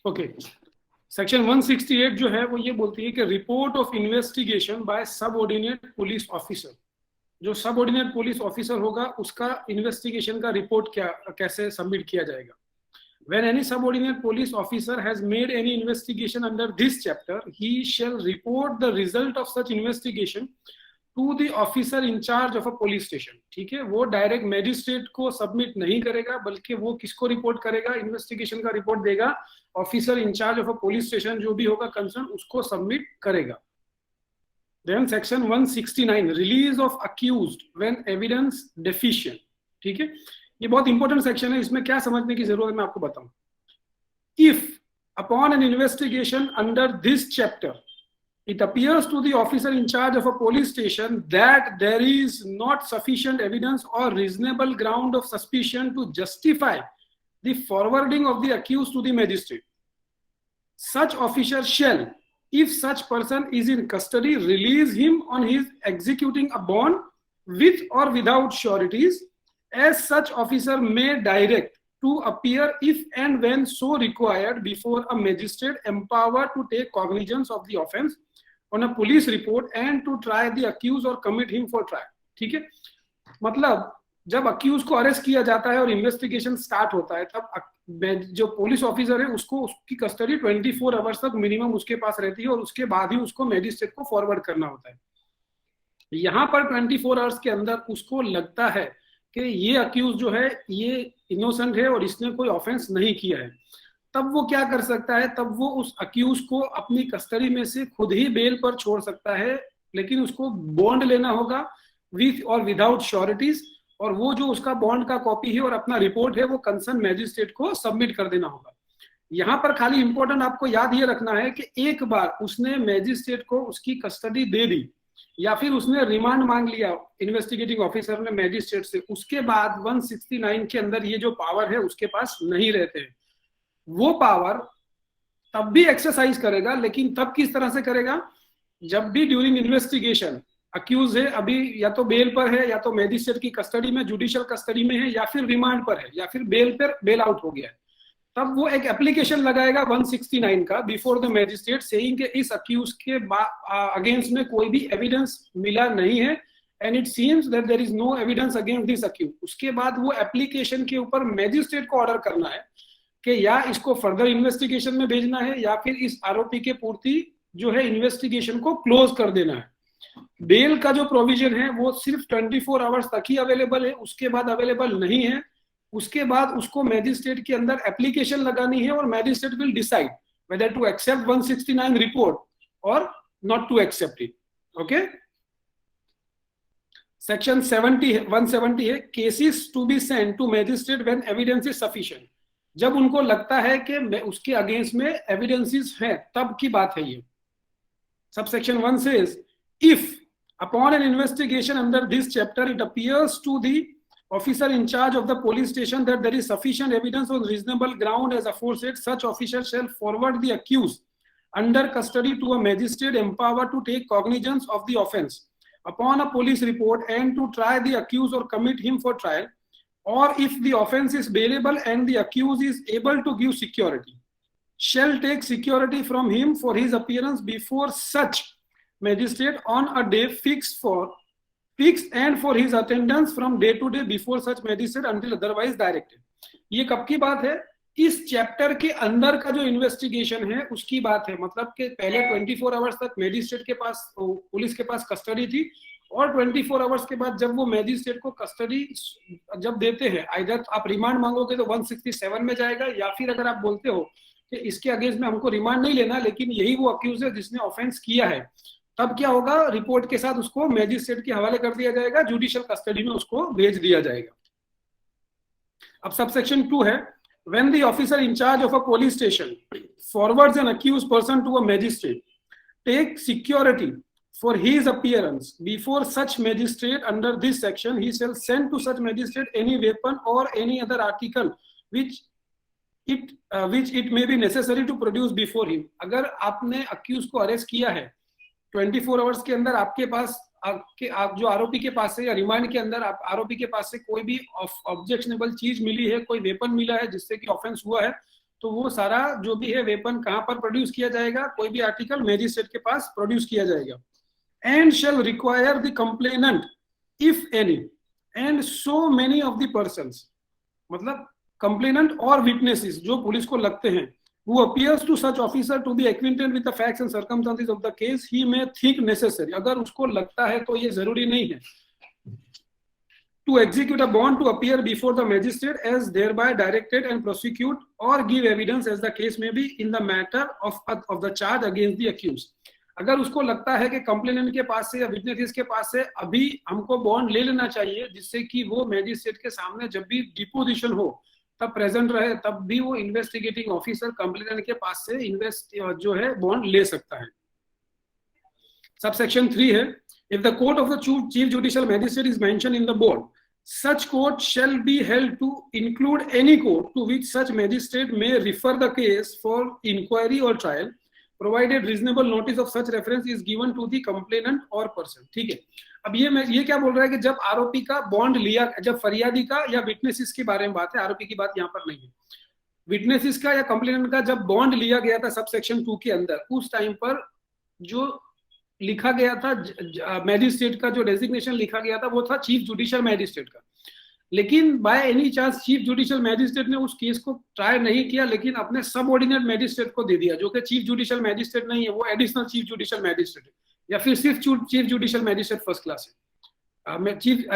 Okay, section 168 जो है वो ये बोलती है कि report of investigation by subordinate police officer, जो सबऑर्डिनेट पुलिस ऑफिसर होगा उसका इन्वेस्टिगेशन का रिपोर्ट क्या कैसे सबमिट किया जाएगा। When any subordinate police officer has made any investigation under this chapter, he shall report the result of such investigation to the officer in charge of a police station। ठीक है, वो direct magistrate को submit नहीं करेगा, बल्कि वो किसको report करेगा, इन्वेस्टिगेशन का रिपोर्ट देगा, officer in charge of a police station जो भी होगा कंसर्न, उसको सबमिट करेगा। Then section 169 release of accused when evidence deficient. ठीक है, ये बहुत इंपॉर्टेंट सेक्शन है, इसमें क्या समझने की जरूरत है मैं आपको बताऊं। If upon N investigation under this chapter it appears to the officer in charge of a police station that there is not sufficient evidence or reasonable ground of suspicion to justify the forwarding of the accused to the magistrate, such officer shall, if such person is in custody, release him on his executing a bond with or without sureties, as such officer may direct to appear if and when so required before a magistrate empowered to take cognizance of the offence on a police report and to try the accused or commit him for trial। ठीक है, मतलब जब accused को arrest किया जाता है और investigation start होता है, तब जो पुलिस ऑफिसर है उसको उसकी कस्टडी 24 आवर्स तक मिनिमम उसके पास रहती है, और उसके बाद ही उसको मैजिस्ट्रेट को फॉरवर्ड करना होता है। यहाँ पर 24 आवर्स के अंदर उसको लगता है कि ये अक्यूज जो है ये इनोसेंट है और इसने कोई ऑफेंस नहीं किया है, तब वो क्या कर सकता है, तब वो उस अक्यूज को अपनी कस्टडी में से खुद ही बेल पर छोड़ सकता है, लेकिन उसको बॉन्ड लेना होगा विथ और विदाउट श्योरिटीज, और वो जो उसका बॉन्ड का कॉपी है और अपना रिपोर्ट है वो कंसर्न मैजिस्ट्रेट को सबमिट कर देना होगा। यहाँ पर खाली इंपॉर्टेंट आपको याद ये रखना है कि एक बार उसने मैजिस्ट्रेट को उसकी कस्टडी दे दी या फिर उसने रिमांड मांग लिया इन्वेस्टिगेटिंग ऑफिसर ने मैजिस्ट्रेट से, उसके बाद 169 के अंदर ये जो पावर है उसके पास नहीं रहते हैं। वो पावर तब भी एक्सरसाइज करेगा, लेकिन तब किस तरह से करेगा, जब भी ड्यूरिंग इन्वेस्टिगेशन अक्यूज है अभी या तो बेल पर है या तो मैजिस्ट्रेट की कस्टडी में, जुडिशियल कस्टडी में है, या फिर रिमांड पर है, या फिर बेल पर बेल आउट हो गया है, तब वो एक एप्लीकेशन लगाएगा 169 का बिफोर द मैजिस्ट्रेट सेइंग कि इस अक्यूज के अगेंस्ट में कोई भी एविडेंस मिला नहीं है and it seems that there is no evidence against this accused. उसके बाद वो एप्लीकेशन के ऊपर मैजिस्ट्रेट को ऑर्डर करना है कि या इसको फर्दर इन्वेस्टिगेशन में भेजना है या फिर इस आरोपी के पूर्ति जो है इन्वेस्टिगेशन को क्लोज कर देना है। बेल का जो प्रोविजन है वो सिर्फ 24 आवर्स तक ही अवेलेबल है, उसके बाद अवेलेबल नहीं है। उसके बाद उसको मैजिस्ट्रेट के अंदर एप्लीकेशन लगानी है और magistrate will decide whether to accept 169 report और not to accept it. Okay, section 170 है cases to be sent to magistrate when evidence is sufficient. जब उनको लगता है कि उसके अगेंस्ट में एविडेंसेस हैं तब की बात है ये। Subsection 1 says if upon an investigation under this chapter it appears to the officer in charge of the police station that there is sufficient evidence on reasonable ground as aforesaid, such officer shall forward the accused under custody to a magistrate empowered to take cognizance of the offence upon a police report and to try the accused or commit him for trial, or if the offence is bailable and the accused is able to give security, shall take security from him for his appearance before such magistrate on a day fixed and for his attendance from day to day before such magistrate until otherwise directed। ये कब की बात है, इस chapter के अंदर का जो इन्वेस्टिगेशन है उसकी बात है। मतलब कि पहले 24 आवर्स तक मैजिस्ट्रेट के पास पुलिस के पास कस्टडी थी, और 24 आवर्स के बाद जब वो मैजिस्ट्रेट को कस्टडी जब देते हैं, आइदर आप रिमांड मांगोगे तो 167 में जाएगा, या फिर अगर आप बोलते हो कि इसके अगेंस्ट में हमको रिमांड नहीं लेना लेकिन यही वो अक्यूज है जिसने ऑफेंस किया है, तब क्या होगा, रिपोर्ट के साथ उसको मैजिस्ट्रेट के हवाले कर दिया जाएगा, जुडिशियल कस्टडी में उसको भेज दिया जाएगा। अब सबसेक्शन 2 है when the officer in charge of a police station forwards an accused person to a magistrate, take security for his appearance before such magistrate under this section, he shall send to such magistrate any weapon or any other article which it may be necessary to produce before him। अगर आपने accused को arrest किया है 24 hours के अंदर आपके पास आप जो आरोपी के पास से या रिमांड के अंदर आप आरोपी के पास से कोई भी ऑब्जेक्शनेबल चीज मिली है, कोई वेपन मिला है जिससे कि ऑफेंस हुआ है, तो वो सारा जो भी है वेपन कहां पर प्रोड्यूस किया जाएगा, कोई भी आर्टिकल मैजिस्ट्रेट के पास प्रोड्यूस किया जाएगा। And shall require the complainant if any and so many of the persons, मतलब कंप्लेनेंट और विटनेसेस जो पुलिस को लगते हैं, who appears to such officer to be acquainted with the facts and circumstances of the case he may think necessary, अगर उसको लगता है तो ये जरूरी नहीं है, to execute a bond to appear before the magistrate as thereby directed and prosecute or give evidence as the case may be in the matter of the charge against the accused। अगर उसको लगता है कि complainant के पास से या witnesses के पास से अभी हमको बॉन्ड ले लेना चाहिए जिससे कि वो मैजिस्ट्रेट के सामने जब भी डिपोजिशन हो तब प्रेजेंट रहे, तब भी वो इन्वेस्टिगेटिंग ऑफिसर कंप्लेनेंट के पास से जो है बॉन्ड ले सकता है। सबसेक्शन 3 है, if the court of the chief judicial magistrate is mention in the bond, such court shall be held to include any court to which such magistrate may refer the case for inquiry or trial, provided reasonable notice of such reference is given to the complainant or person। ठीक है, अब ये क्या बोल रहा है कि जब आरोपी का बॉन्ड लिया, जब फरियादी का या विटनेसेस के बारे में बात है, आरोपी की बात यहाँ पर नहीं है, विटनेसेस का या कंप्लेनेंट का जब बॉन्ड लिया गया था सब सेक्शन 2 के अंदर, उस टाइम पर जो लिखा गया था मैजिस्ट्रेट का जो डेजिग्नेशन लिखा गया था वो था चीफ जुडिशियल मैजिस्ट्रेट का, लेकिन by any chance chief judicial magistrate ने उस केस को ट्राई नहीं किया, लेकिन अपने सबऑर्डिनेट मैजिस्ट्रेट को दे दिया जो कि चीफ जुडिशियल मैजिस्ट्रेट नहीं है, वो एडिशनल चीफ जुडिशियल मैजिस्ट्रेट है या फिर सिर्फ chief judicial magistrate first class है, chief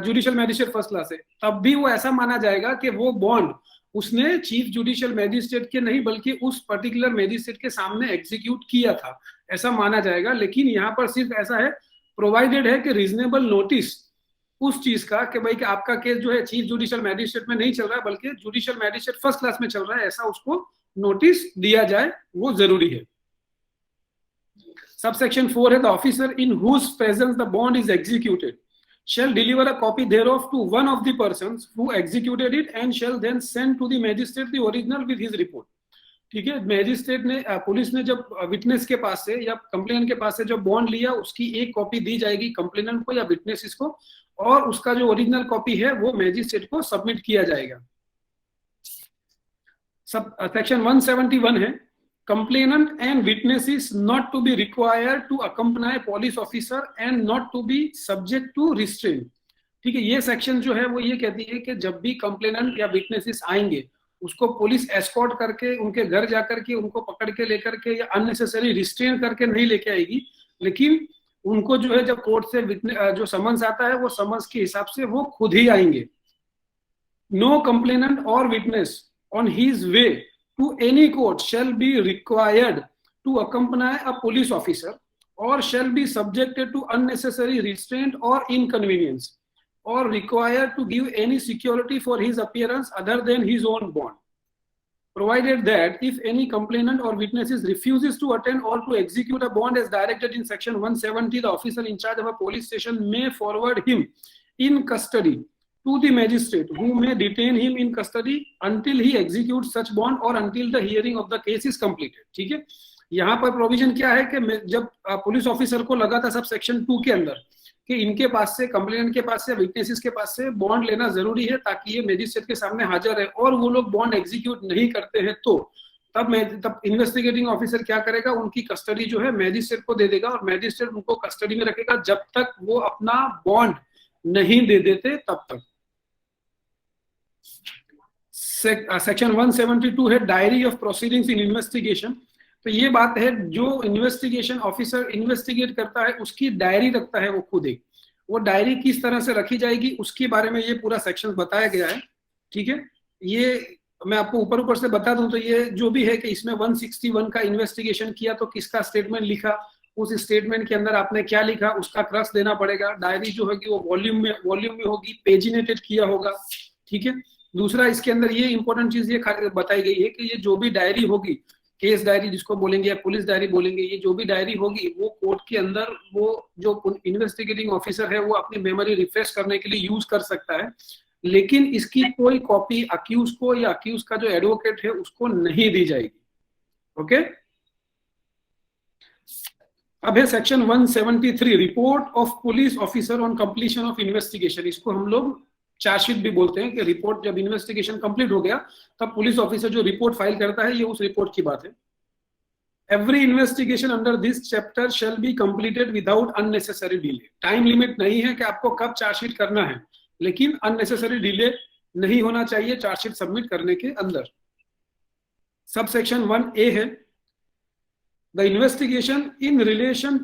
judicial magistrate first class है, तब भी वो ऐसा माना जाएगा कि वो बॉन्ड उसने चीफ जुडिशियल मैजिस्ट्रेट के नहीं बल्कि उस पर्टिकुलर मैजिस्ट्रेट के सामने एग्जीक्यूट किया था, ऐसा माना जाएगा। लेकिन यहाँ पर सिर्फ ऐसा है, प्रोवाइडेड है कि रीजनेबल नोटिस उस चीज का कि भाई कि आपका केस जो है चीफ जुडिशियल मैजिस्ट्रेट में नहीं चल रहा है बल्कि जुडिशियल मैजिस्ट्रेट फर्स्ट क्लास में चल रहा है, ऐसा उसको नोटिस दिया जाए, वो जरूरी है। सबसेक्शन 4 है, the officer in whose presence the bond is executed shall deliver a copy thereof to one of the persons who executed it and shall then send to the magistrate the original with his report। ठीक है, magistrate ने police ने जब witness के पास से या complainant के पास से जब बॉन्ड लिया उसकी एक कॉपी दी जाएगी कंप्लेनेंट को या विटनेसेस को, और उसका जो ओरिजिनल कॉपी है वो मैजिस्ट्रेट को सबमिट किया जाएगा। सब सेक्शन 171 है, complainant and witnesses not to be required to accompany police officer and not to be subject to restraint। ठीक है, ये सेक्शन जो है वो ये कहती है कि जब भी कंप्लेनेंट या विटनेसेस आएंगे उसको पुलिस एस्कॉर्ट करके उनके घर जाकर के उनको पकड़ के लेकर के या अननेसेसरी रिस्ट्रेन करके नहीं लेके आएगी, लेकिन उनको जो है जब कोर्ट से जो समन्स आता है वो समन्स के हिसाब से वो खुद ही आएंगे। नो कंप्लेनेंट और witness on his way to any court shall be required to accompany a police officer or shall be subjected to unnecessary restraint or inconvenience or required to give any security for his appearance other than his own bond, provided that if any complainant or witnesses refuses to attend or to execute a bond as directed in section 170, the officer in charge of a police station may forward him in custody to the magistrate who may detain him in custody until he executes such bond or until the hearing of the case is completed। ठीक है, यहाँ पर provision क्या है कि जब police officer को लगा था सब सेक्शन 2 के अंदर कि इनके पास से कंप्लेनेंट के पास से विटनेसेस के पास से बॉन्ड लेना जरूरी है ताकि ये मैजिस्ट्रेट के सामने हाजिर है और वो लोग बॉन्ड एग्जीक्यूट नहीं करते हैं, तो तब इन्वेस्टिगेटिंग ऑफिसर क्या करेगा, उनकी कस्टडी जो है मैजिस्ट्रेट को दे देगा और मैजिस्ट्रेट उनको कस्टडी में रखेगा जब तक वो अपना बॉन्ड नहीं दे देते तब तक। सेक्शन 172 है, diary of proceedings in investigation. तो ये बात है जो इन्वेस्टिगेशन ऑफिसर इन्वेस्टिगेट करता है उसकी डायरी रखता है वो खुद एक, वो डायरी किस तरह से रखी जाएगी उसके बारे में ये पूरा सेक्शन बताया गया है। ठीक है, ये मैं आपको ऊपर से बता दूं तो ये जो भी है कि इसमें 161 का इन्वेस्टिगेशन किया तो किसका स्टेटमेंट लिखा, उस स्टेटमेंट के अंदर आपने क्या लिखा उसका क्रक्स देना पड़ेगा। डायरी जो होगी वो वॉल्यूम में होगी, पेजिनेटेड किया होगा। ठीक है, दूसरा इसके अंदर ये इंपॉर्टेंट चीज ये बताई गई है कि ये जो भी डायरी होगी, केस डायरी जिसको बोलेंगे या पुलिस डायरी बोलेंगे, ये जो भी डायरी होगी वो कोर्ट के अंदर वो जो इन्वेस्टिगेटिंग ऑफिसर है वो अपनी मेमोरी रिफ्रेश करने के लिए यूज कर सकता है, लेकिन इसकी कोई कॉपी अक्यूज को या अक्यूज का जो एडवोकेट है उसको नहीं दी जाएगी। ओके, अब है section 173, report of police officer on completion of investigation. इसको हम लोग चार्जशीट भी बोलते हैं कि रिपोर्ट जब इन्वेस्टिगेशन कंप्लीट हो गया तब पुलिस ऑफिसर जो रिपोर्ट फाइल करता है, ये उस रिपोर्ट की बात है। Every investigation under this chapter shall be completed without unnecessary delay. Time limit नहीं है कि आपको कब चार्जशीट करना है, लेकिन अननेसेसरी डिले नहीं होना चाहिए चार्जशीट सबमिट करने के अंदर। सब सेक्शन 1A है, the investigation in relation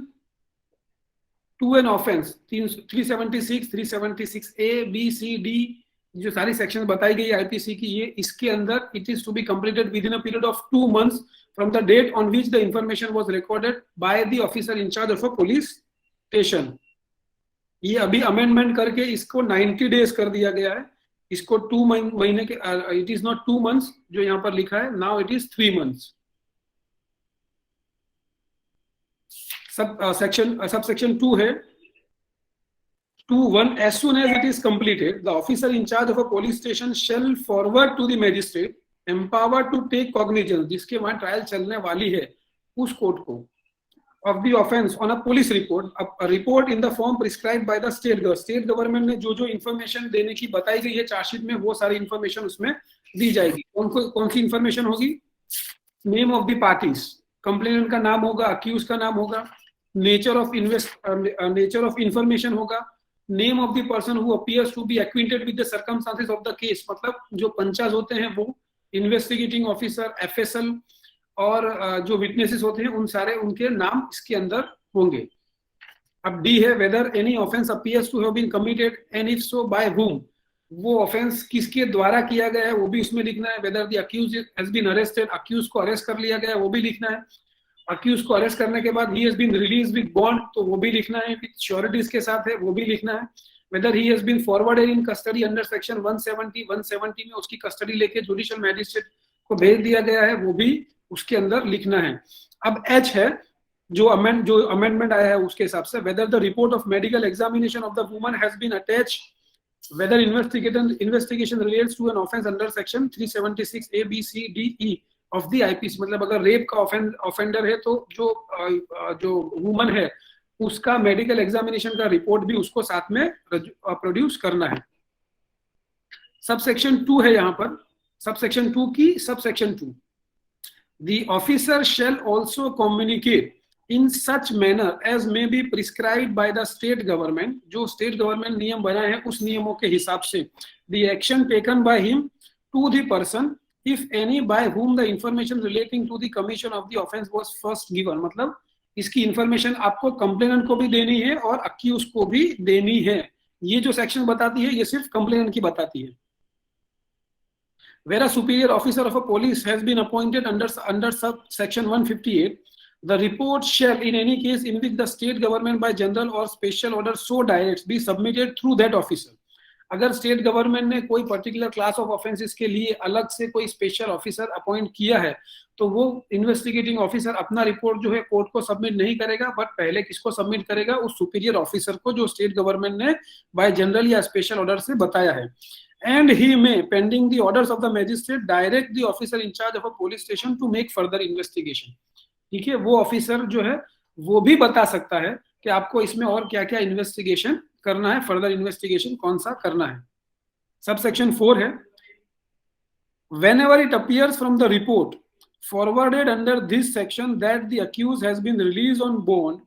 to an offence 376, 376A, B, C, D जो सारी सेक्शन बताई गई आईपीसी की, ये इसके अंदर it is to be completed within a period of 2 months from the date on which the information was recorded by the officer in charge of a police station. ये अभी अमेंडमेंट करके इसको 90 days कर दिया गया है, इसको 2 महीने के, इट इज नॉट 2 months जो यहाँ पर लिखा है, नाउ इट इज 3 months। सब सेक्शन 2 है 2(1). As soon as it is completed, the officer in charge of a police station shall forward to the magistrate empowered to take cognizance, जिसके वहां trial चलने वाली है उस कोर्ट को, of the offence on a police report, a report in the form prescribed by the state government। State government ने जो जो इन्फॉर्मेशन देने की बताई गई है चार्जशीट में, वो सारी इन्फॉर्मेशन उसमें दी जाएगी। कौन सी इन्फॉर्मेशन होगी? Name of the parties, complainant का नाम होगा, अक्यूज का नाम होगा, नेचर ऑफ इंफॉर्मेशन होगा, name of the person who appears to be acquainted with the circumstances of the case, मतलब जो पंचायत होते हैं वो, इन्वेस्टिगेटिंग ऑफिसर, एफएसएल और जो विटनेसेस होते हैं उन सारे उनके नाम इसके अंदर होंगे। अब डी है whether any offence appears to have been committed and if so by whom, वो ऑफेंस किसके द्वारा किया गया है वो भी उसमें लिखना है। Whether the accused has been arrested, accused को अरेस्ट कर लिया गया है वो भी लिखना है। अक्यूज को अरेस्ट करने के बाद he has been released with bond, तो वो भी लिखना है, विद श्योरिटीज के साथ है वो भी लिखना है। Whether he has been forwarded in custody under section 170 में उसकी कस्टडी लेके जुडिशियल मैजिस्ट्रेट को भेज दिया गया है, वो भी उसके अंदर लिखना है। अब एच है जो अमेंडमेंट आया है उसके हिसाब से, whether the report of medical examination of the woman has been attached, whether investigation relates to an offence under section 376A, B, C, D, E of the IPC, मतलब अगर रेप का ऑफेंडर है तो जो वुमन है उसका medical examination का report भी उसको साथ में प्रोड्यूस करना है। सब सेक्शन 2 है यहाँ पर, सब सेक्शन 2 की सब section 2, the officer shall also communicate in such manner as may be prescribed by the state government, जो state government नियम बनाए हैं उस नियमों के हिसाब से, the action taken by him to the person if any by whom the information relating to the commission of the offence was first given, मतलब इसकी इंफॉर्मेशन आपको कंप्लेनेंट को भी देनी है और अक्यूज को भी देनी है। ये जो सेक्शन बताती है ये सिर्फ कंप्लेनेंट की बताती है। Where a superior officer of a police has been appointed under section 158, the report shall in any case in which the state government by general or special order so directs be submitted through that officer। अगर state government ने कोई particular class of offences के लिए अलग से कोई special officer appoint किया है तो वो इन्वेस्टिगेटिंग ऑफिसर अपना रिपोर्ट जो है कोर्ट को सबमिट नहीं करेगा, बट पहले किसको सबमिट करेगा? उस सुपीरियर ऑफिसर को जो स्टेट गवर्नमेंट ने बाय जनरल या स्पेशल ऑर्डर से बताया है। And he may, pending the orders of the magistrate, direct the officer in charge of a police station to make further investigation। ठीक है, वो ऑफिसर जो है वो भी बता सकता है कि आपको इसमें और क्या क्या इन्वेस्टिगेशन करना है, फर्दर इन्वेस्टिगेशन कौन सा करना है। सब सेक्शन 4 है, whenever it appears from the report forwarded under this section that the accused has been released on bond,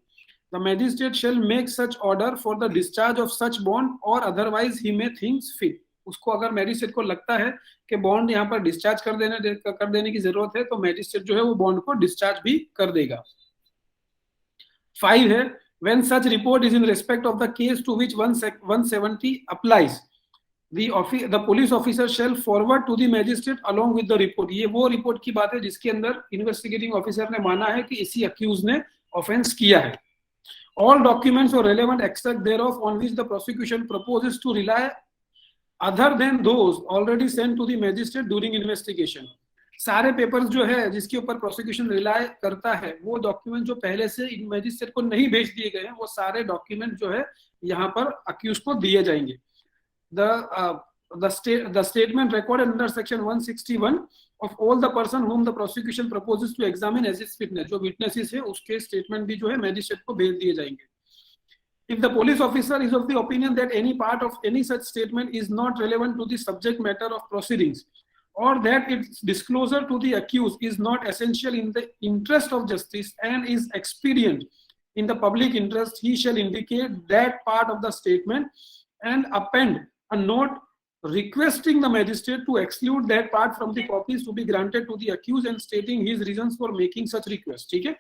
the magistrate shall make such order for the discharge of such bond or otherwise he may think fit। उसको अगर magistrate को लगता है कि bond यहाँ पर discharge कर देने की जरूरत है तो मैजिस्ट्रेट जो है वो बॉन्ड को डिस्चार्ज भी कर देगा। 5 है, when such report is in respect of the case to which 170 applies, the police officer shall forward to the magistrate along with the report। ये वो रिपोर्ट की बात है जिसके अंदर इन्वेस्टिगेटिंग ऑफिसर ने माना है कि इसी अक्यूज ने ऑफेंस किया है। All documents or relevant extract thereof on which the prosecution proposes to rely other than those already sent to the magistrate during investigation। सारे पेपर्स जो है जिसके ऊपर प्रोसिक्यूशन रिलाय करता है वो डॉक्यूमेंट जो पहले से मैजिस्ट्रेट को नहीं भेज दिए गए हैं वो सारे डॉक्यूमेंट जो है यहाँ पर अक्यूज को दिए जाएंगे। the statement recorded under section 161 of all the person whom the prosecution proposes to examine as its witness, जो witnesses है उसके स्टेटमेंट भी जो है मैजिस्ट्रेट को भेज दिए जाएंगे। If the police officer is of the opinion that any part of any such statement is not relevant to the subject matter of proceedings, or that its disclosure to the accused is not essential in the interest of justice and is expedient in the public interest, he shall indicate that part of the statement and append a note requesting the magistrate to exclude that part from the copies to be granted to the accused and stating his reasons for making such request. ठीक है,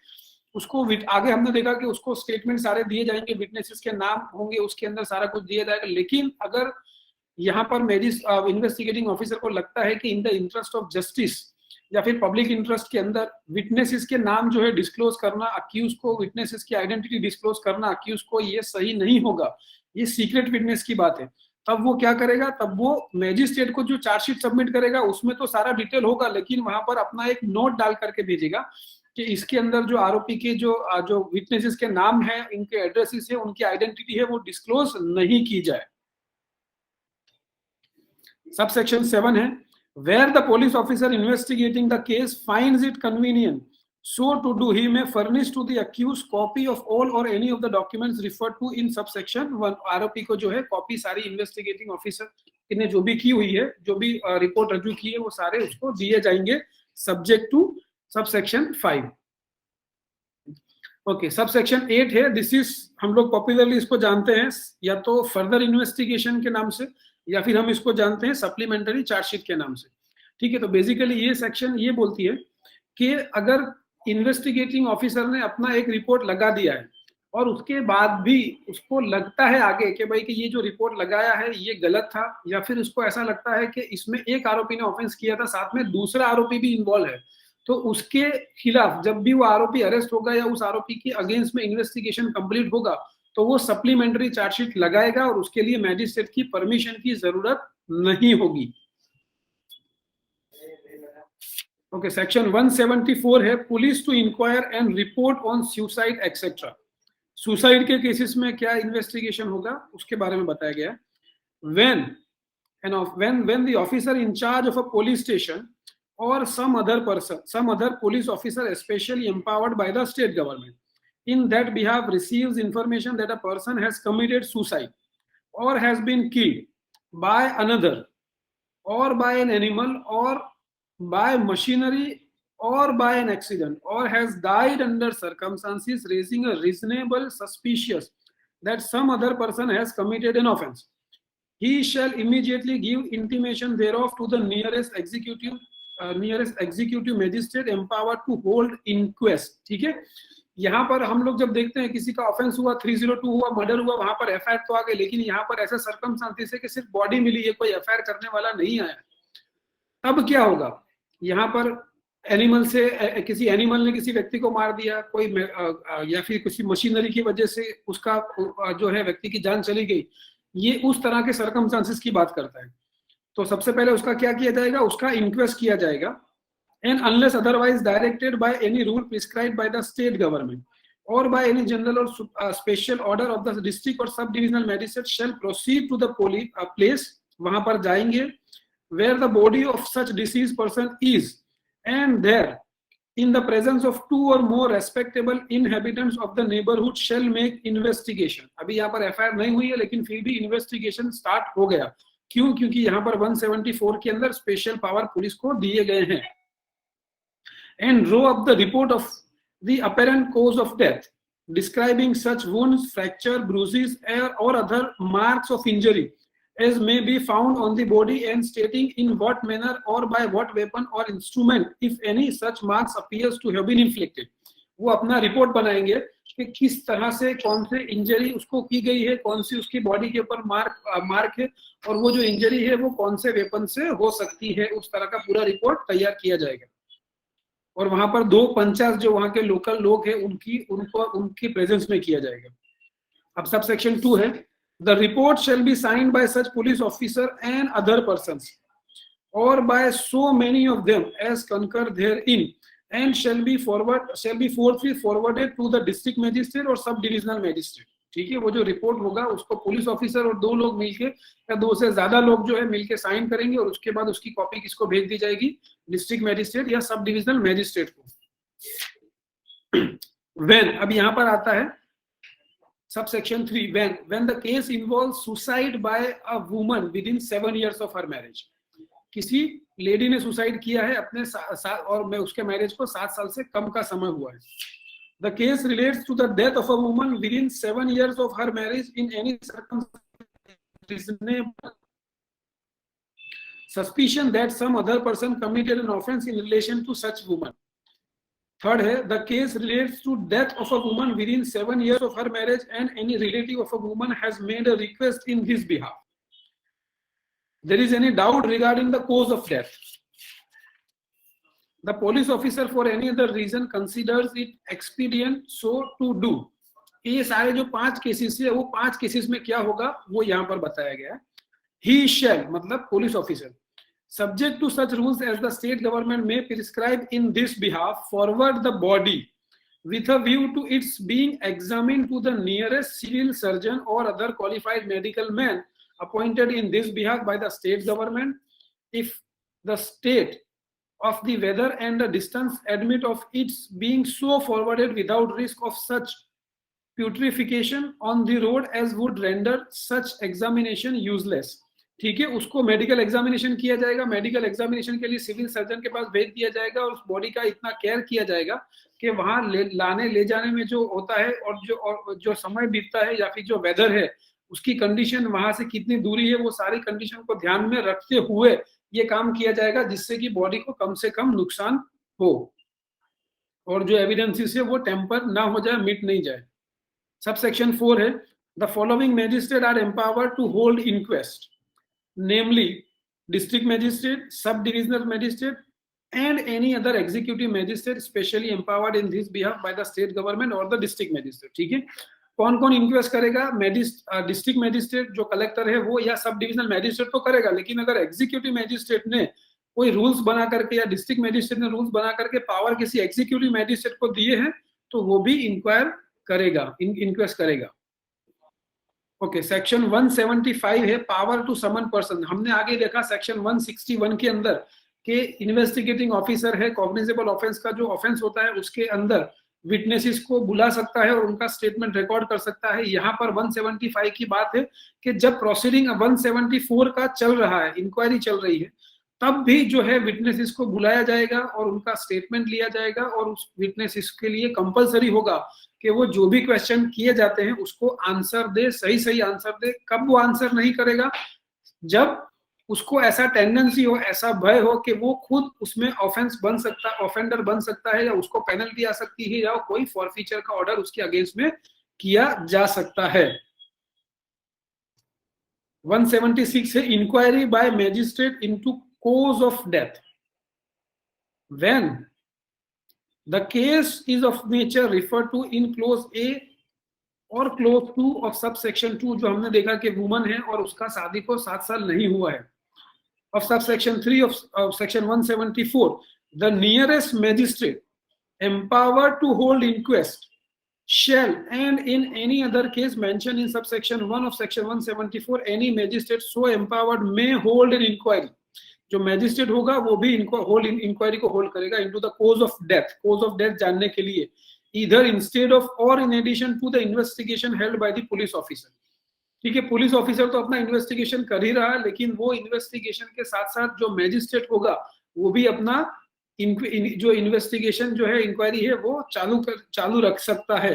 उसको आगे हमने देखा कि उसको statement सारे दिए जाएंगे, विटनेसेस के नाम होंगे, उसके अंदर सारा कुछ दिया जाएगा। लेकिन अगर यहाँ पर इन्वेस्टिगेटिंग ऑफिसर को लगता है कि in the interest of justice या फिर पब्लिक इंटरेस्ट के अंदर विटनेसेस के नाम जो है डिस्क्लोज करना अक्यूज को, विटनेसेस की आइडेंटिटी डिस्क्लोज करना अक्यूज को, ये सही नहीं होगा, ये सीक्रेट विटनेस की बात है। तब वो क्या करेगा, तब वो मैजिस्ट्रेट को जो चार्जशीट सबमिट करेगा उसमें तो सारा डिटेल होगा, लेकिन वहां पर अपना एक नोट डाल करके भेजेगा कि इसके अंदर जो आरोपी के जो विटनेसेस के नाम है, इनके एड्रेसेस है, उनकी आइडेंटिटी है, वो डिस्क्लोज नहीं की जाए। सब सेक्शन 7 है, where the police officer investigating the case finds it convenient so to do, he may furnish to the accused copy of all or any of the documents referred to in subsection 1। आरोपी को जो है copy सारी investigating officer ने जो भी की हुई है, जो भी रिपोर्ट रजू की है, वो सारे उसको दिए जाएंगे subject to subsection 5। Okay, subsection 8 है, दिस इज हम लोग पॉपुलरली इसको जानते हैं या तो फर्दर इन्वेस्टिगेशन के नाम से या फिर हम इसको जानते हैं सप्लीमेंटरी चार्जशीट के नाम से। ठीक है, तो बेसिकली ये सेक्शन ये बोलती है कि अगर इन्वेस्टिगेटिंग ऑफिसर ने अपना एक रिपोर्ट लगा दिया है और उसके बाद भी उसको लगता है आगे कि भाई कि ये जो रिपोर्ट लगाया है ये गलत था, या फिर उसको ऐसा लगता है कि इसमें एक आरोपी ने ऑफेंस किया था, साथ में दूसरा आरोपी भी इन्वॉल्व है, तो उसके खिलाफ जब भी वो आरोपी अरेस्ट होगा या उस आरोपी के अगेंस्ट में इन्वेस्टिगेशन कंप्लीट होगा तो वो सप्लीमेंट्री चार्जशीट लगाएगा और उसके लिए मैजिस्ट्रेट की परमिशन की जरूरत नहीं होगी। ओके, सेक्शन 174 है, police to inquire and report on suicide etcetera. Suicide के केसेस में क्या इन्वेस्टिगेशन होगा उसके बारे में बताया गया। when the officer in charge of a police station or some other person, some other police officer especially empowered by the state government in that behalf receives information that a person has committed suicide or has been killed by another or by an animal or by machinery or by an accident or has died under circumstances raising a reasonable suspicion that some other person has committed an offense, he shall immediately give intimation thereof to the nearest executive magistrate empowered to hold inquest। ठीक है, यहाँ पर हम लोग जब देखते हैं किसी का ऑफेंस हुआ, 302 हुआ, मर्डर हुआ, वहां पर एफआईआर तो आ गई, लेकिन यहाँ पर ऐसा सर्कमस्टेंसेस है कि सिर्फ बॉडी मिली है, कोई एफआईआर करने वाला नहीं आया, तब क्या होगा, यहाँ पर एनिमल से किसी एनिमल ने किसी व्यक्ति को मार दिया, कोई या फिर किसी मशीनरी की वजह से उसका जो है व्यक्ति की जान चली गई, ये उस तरह के सर्कमस्टेंसेस की बात करता है। तो सबसे पहले उसका क्या किया जाएगा, उसका इंक्वेस्ट किया जाएगा। and unless otherwise directed by any rule prescribed by the state government or by any general or special order of the district or sub-divisional magistrate shall proceed to the place, वहां पर जाएंगे, where the body of such deceased person is, and there in the presence of 2 or more respectable inhabitants of the neighborhood shall make investigation। अभी यहाँ पर FIR नहीं हुई है लेकिन फिर भी इन्वेस्टिगेशन स्टार्ट हो गया। क्यों? क्योंकि यहाँ पर 174 के अंदर स्पेशल पावर पुलिस को दिए गए हैं। and draw up the report of the apparent cause of death, describing such wounds, fracture, bruises, or other marks of injury as may be found on the body, and stating in what manner or by what weapon or instrument, if any, such marks appears to have been inflicted। वो अपना report बनाएंगे कि किस तरह से कौन से injury उसको की गई है, कौन सी उसकी बॉडी के ऊपर मार्क है, और वो जो इंजरी है वो कौन से वेपन से हो सकती है, उस तरह का पूरा रिपोर्ट तैयार किया जाएगा। और वहां पर 2 पंचायत जो वहां के लोकल लोग हैं उनकी प्रेजेंस में किया जाएगा। अब सब सेक्शन 2 है, the report shall be signed by such police officer and other persons और by so many of them as concur therein, and shall be forwarded to the district magistrate और sub divisional magistrate. ठीक है, वो जो report होगा उसको police officer और 2 लोग मिलके या 2 से ज्यादा लोग जो है मिलके साइन करेंगे, और उसके बाद उसकी कॉपी किसको भेज दी जाएगी, डिस्ट्रिक्ट मैजिस्ट्रेट या सब डिविजनल मैजिस्ट्रेट को। व्हेन, अब यहाँ पर आता है Subsection 3, when the case involves suicide by a woman within 7 years of her marriage. किसी लेडी ने सुसाइड किया है अपने और मैं उसके मैरिज को 7 साल से कम का समय हुआ है. The case relates to the death of a woman within 7 years of her marriage in any circumstance reasonable suspicion that some other person committed an offense in relation to such woman. Third है, the case relates to death of a woman within 7 years of her marriage and any relative of a woman has made a request in his behalf. There is any doubt regarding the cause of death. The police officer for any other reason considers it expedient so to do. ये सारे जो 5 cases है वो 5 cases में क्या होगा वो यहाँ पर बताया गया है. He shall मतलब police officer subject to such rules as the state government may prescribe in this behalf forward the body with a view to its being examined to the nearest civil surgeon or other qualified medical man appointed in this behalf by the state government if the state of the weather and the distance admit of its being so forwarded without risk of such putrefaction on the road as would render such examination useless. ठीक है, उसको medical examination किया जाएगा. Medical examination के लिए civil surgeon के पास भेज दिया जाएगा और उस बॉडी का इतना केयर किया जाएगा कि वहां ले जाने में जो होता है और जो समय बीतता है या फिर जो वेदर है उसकी कंडीशन वहां से कितनी दूरी है वो सारी कंडीशन को ध्यान में रखते हुए ये काम किया जाएगा जिससे कि बॉडी को कम से कम नुकसान हो और जो एविडेंसेस है वो टेम्पर ना हो जाए, मिट नहीं जाए. सबसेक्शन 4 है, the following magistrate are empowered to hold inquest, namely district magistrate, sub-divisional magistrate and any other executive magistrate specially empowered in this behalf by the state government or the district magistrate. ठीक है, कौन कौन inquest करेगा? District magistrate जो collector है वो या sub divisional magistrate तो करेगा, लेकिन अगर एग्जीक्यूटिव मैजिस्ट्रेट ने कोई रूल्स बना करके या डिस्ट्रिक्ट मैजिस्ट्रेट ने रूल्स बना करके पावर किसी एग्जीक्यूटिव मैजिस्ट्रेट को दिए हैं तो वो भी इंक्वायर करेगा, इंक्वेस्ट करेगा. ओके, सेक्शन 175 है पावर टू समन पर्सन. हमने आगे देखा सेक्शन 161 के अंदर के इन्वेस्टिगेटिंग ऑफिसर है, कॉग्निजेबल ऑफेंस का जो ऑफेंस होता है उसके अंदर विटनेसेस को बुला सकता है और उनका स्टेटमेंट रिकॉर्ड कर सकता है. यहाँ पर 175 की बात है कि जब प्रोसीडिंग 174 का चल रहा है, इंक्वायरी चल रही है, तब भी जो है विटनेसेस को बुलाया जाएगा और उनका स्टेटमेंट लिया जाएगा और उस विटनेसेस के लिए कंपलसरी होगा कि वो जो भी क्वेश्चन किए जाते हैं उसको आंसर दे, सही आंसर दे. कब वो आंसर नहीं करेगा? जब उसको ऐसा टेंडेंसी हो, ऐसा भय हो कि वो खुद उसमें ऑफेंस बन सकता, ऑफेंडर बन सकता है या उसको पेनल्टी आ सकती है या कोई फॉरफीचर का ऑर्डर उसके अगेंस्ट में किया जा सकता है. 176 है inquiry by magistrate into cause of death. When the case is of nature referred to in clause A or clause 2 of subsection 2, जो हमने देखा कि वुमन है और उसका शादी को 7 साल नहीं हुआ है, of subsection 3 of section 174, the nearest magistrate empowered to hold inquest shall, and in any other case mentioned in subsection 1 of section 174, any magistrate so empowered may hold an inquiry. जो मैजिस्ट्रेट होगा वो भी inquiry को hold करेगा into the cause of death. Cause of death जानने के लिए इधर इंस्टेड ऑफ और in addition to the investigation held by the police officer. ठीक है, पुलिस ऑफिसर तो अपना इन्वेस्टिगेशन कर ही रहा है, लेकिन वो इन्वेस्टिगेशन के साथ साथ जो मैजिस्ट्रेट होगा वो भी अपना जो इन्वेस्टिगेशन जो है, इंक्वायरी है, वो चालू रख सकता है.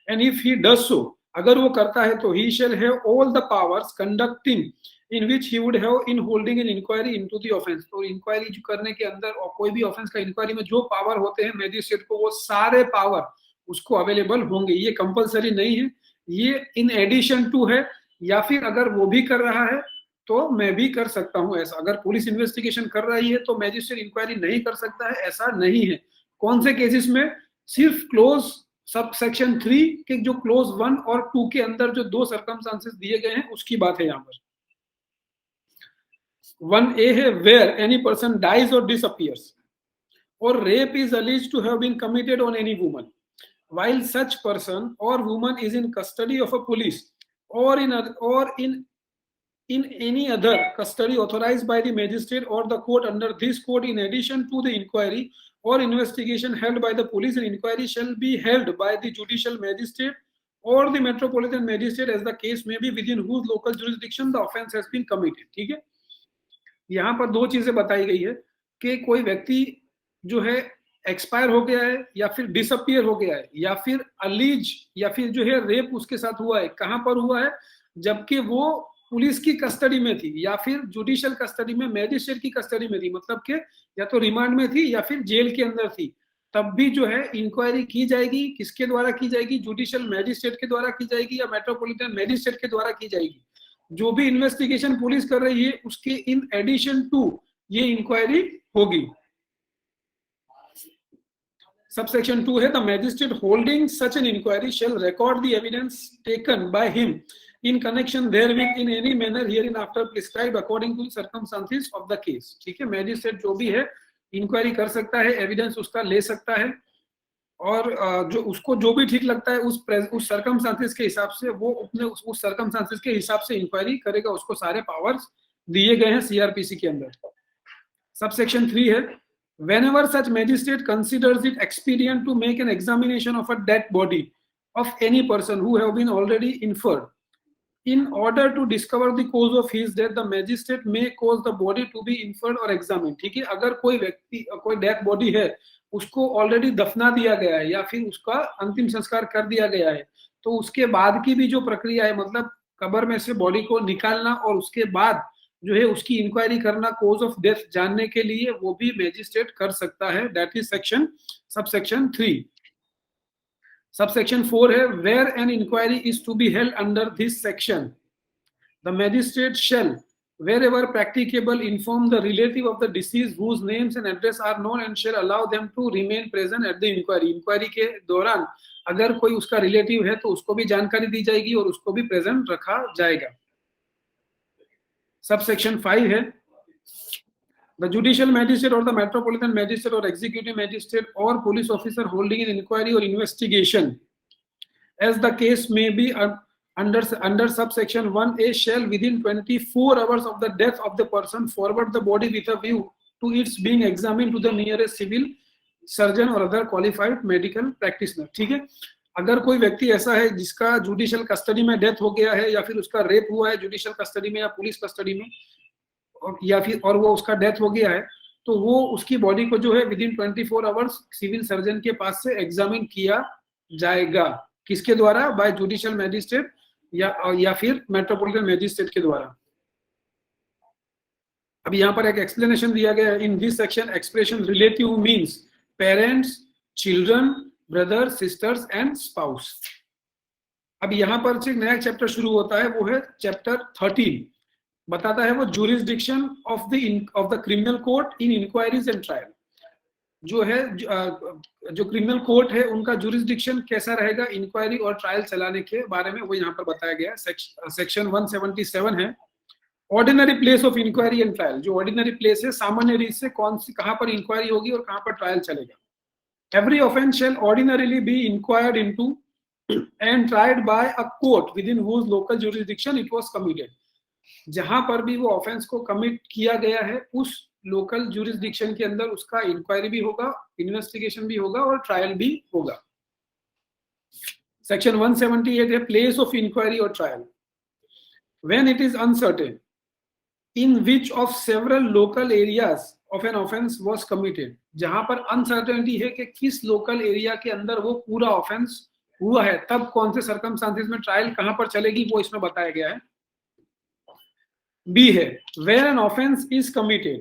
And if he does so, अगर वो करता है तो he shall have all the powers conducting in which he would have in holding an inquiry into the offense. तो इंक्वायरी करने के अंदर और कोई भी ऑफेंस का इंक्वायरी में जो पावर होते हैं मैजिस्ट्रेट को, वो सारे पावर उसको अवेलेबल होंगे. ये कंपलसरी नहीं है, ये इन एडिशन टू है, या फिर अगर वो भी कर रहा है तो मैं भी कर सकता हूं. ऐसा अगर पुलिस इन्वेस्टिगेशन कर रही है तो मैजिस्ट्रेट इंक्वायरी नहीं कर सकता है, ऐसा नहीं है. कौन से केसेस में? सिर्फ क्लोज सब सेक्शन 3 के जो क्लोज 1 और 2 के अंदर जो 2 सर्कमस्टांसेस दिए गए हैं उसकी बात है यहाँ पर. 1A है where any person dies or disappears or rape is alleged to have been committed on any woman while such person or woman is in custody of a police or in any other custody authorized by the magistrate or the court under this code. In addition to the inquiry or investigation held by the police, an inquiry shall be held by the judicial magistrate or the metropolitan magistrate as the case may be within whose local jurisdiction the offense has been committed। ठीक है, यहाँ पर दो चीजें बताई गई है कि कोई व्यक्ति जो है एक्सपायर हो गया है या फिर डिसअपियर हो गया है या फिर अलीज या फिर जो है रेप उसके साथ हुआ है, कहां पर हुआ है, जबकि वो पुलिस की कस्टडी में थी या फिर जुडिशियल कस्टडी में, मैजिस्ट्रेट की कस्टडी में थी, मतलब कि या तो रिमांड में थी या फिर जेल के अंदर थी, तब भी जो है इंक्वायरी की जाएगी। किसके द्वारा की जाएगी? जुडिशियल मैजिस्ट्रेट के द्वारा की जाएगी या मेट्रोपॉलिटन मैजिस्ट्रेट के द्वारा की जाएगी। जो भी इन्वेस्टिगेशन पुलिस कर रही है उसके इन एडिशन टू ये इंक्वायरी होगी। सबसेक्शन 2 है, the magistrate holding such an inquiry shall record the evidence taken by him in connection therewith in any manner hereinafter prescribed according to the circumstances of the case। ठीक है, magistrate जो भी है inquiry कर सकता है, evidence उसका ले सकता है और जो उसको जो भी ठीक लगता है उस सर्कमस्टांसेस के हिसाब से वो अपने उस सर्कमस्टांसेस के हिसाब से इंक्वायरी करेगा। उसको सारे पावर्स दिए गए हैं सीआरपीसी के अंदर। सबसेक्शन 3 है, whenever such magistrate considers it expedient to make an examination of a dead body of any person who have been already inferred in order to discover the cause of his death, the magistrate may cause the body to be inferred or examined। ठीक है, अगर कोई व्यक्ति कोई death body है उसको already दफना दिया गया है या फिर उसका अंतिम संस्कार कर दिया गया है, तो उसके बाद की भी जो प्रक्रिया है, मतलब कब्र में से बॉडी को निकालना और उसके बाद जो है उसकी इंक्वायरी करना, कोज ऑफ डेथ जानने के लिए, वो भी मैजिस्ट्रेट कर सकता है। That is subsection 3। Subsection 4 है, where an inquiry is to be held under this section, the magistrate shall, wherever practicable, inform the relative of the deceased whose names and address are known and shall allow them to remain present at the inquiry। Inquiry के दौरान अगर कोई उसका relative है तो उसको भी जानकारी दी जाएगी और उसको भी प्रेजेंट रखा जाएगा। सबसेक्शन 5 है, the judicial magistrate or the metropolitan magistrate or executive magistrate or police officer holding an inquiry or investigation as the case may be under subsection 1A shall within 24 hours of the death of the person forward the body with a view to its being examined to the nearest civil surgeon or other qualified medical practitioner। ठीक है, अगर कोई व्यक्ति ऐसा है जिसका judicial custody में death हो गया है या फिर उसका रेप हुआ है जुडिशियल कस्टडी में या पुलिस कस्टडी में या फिर और वो उसका डेथ हो गया है, तो वो उसकी बॉडी को जो है विदिन 24 आवर्स सिविल सर्जन के पास से एग्जामिन किया जाएगा। किसके द्वारा? बाय जुडिशियल मैजिस्ट्रेट या फिर मेट्रोपॉलिटन मैजिस्ट्रेट के द्वारा। अब यहाँ पर एक एक्सप्लेनेशन दिया गया है। In this section expression relative means parents, children, brother, sisters and spouse. अब यहाँ पर से नया चैप्टर शुरू होता है, वो है चैप्टर 13। बताता है वो jurisdiction of the criminal court in inquiries and trial. जो है जो क्रिमिनल कोर्ट है उनका जुरिस्डिक्शन कैसा रहेगा इंक्वायरी और ट्रायल चलाने के बारे में वो यहाँ पर बताया गया। सेक्शन 177 है, ordinary place of inquiry and trial. जो ऑर्डिनरी प्लेस है, सामान्य रीत से कौन सी कहाँ पर इंक्वायरी होगी और कहाँ पर ट्रायल चलेगा। Every offence shall ordinarily be inquired into and tried by a court within whose local jurisdiction it was committed. जहां पर भी वो ऑफेंस को कमिट किया गया है उस लोकल जुरिस्डिक्शन के अंदर उसका इंक्वायरी भी होगा, इन्वेस्टिगेशन भी होगा और ट्रायल भी होगा। सेक्शन 178 है, प्लेस ऑफ इंक्वायरी और trial. When it is uncertain in which of several local areas of an offence was committed. जहां पर अनसर्टेनिटी है कि किस लोकल एरिया के अंदर वो पूरा ऑफेंस हुआ है, तब कौन से सर्कमस्टांसेस में ट्रायल कहां पर चलेगी वो इसमें बताया गया है। बी है, where an offense is committed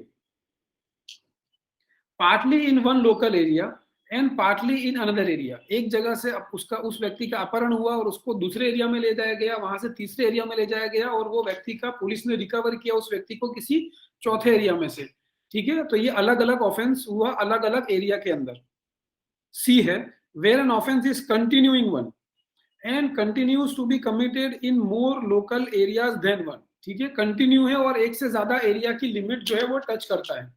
partly in one local area and partly in another area। एक जगह से उसका उस व्यक्ति का अपहरण हुआ और उसको दूसरे एरिया में ले जाया गया, वहां से तीसरे एरिया में ले जाया गया और वो व्यक्ति का पुलिस ने रिकवर किया उस व्यक्ति को किसी चौथे एरिया में से। ठीक है, तो ये अलग अलग ऑफेंस हुआ अलग अलग एरिया के अंदर। सी है, where an offense is continuing one and continues to be committed in more local areas than one। ठीक है, कंटिन्यू है और एक से ज्यादा एरिया की लिमिट जो है वो टच करता है।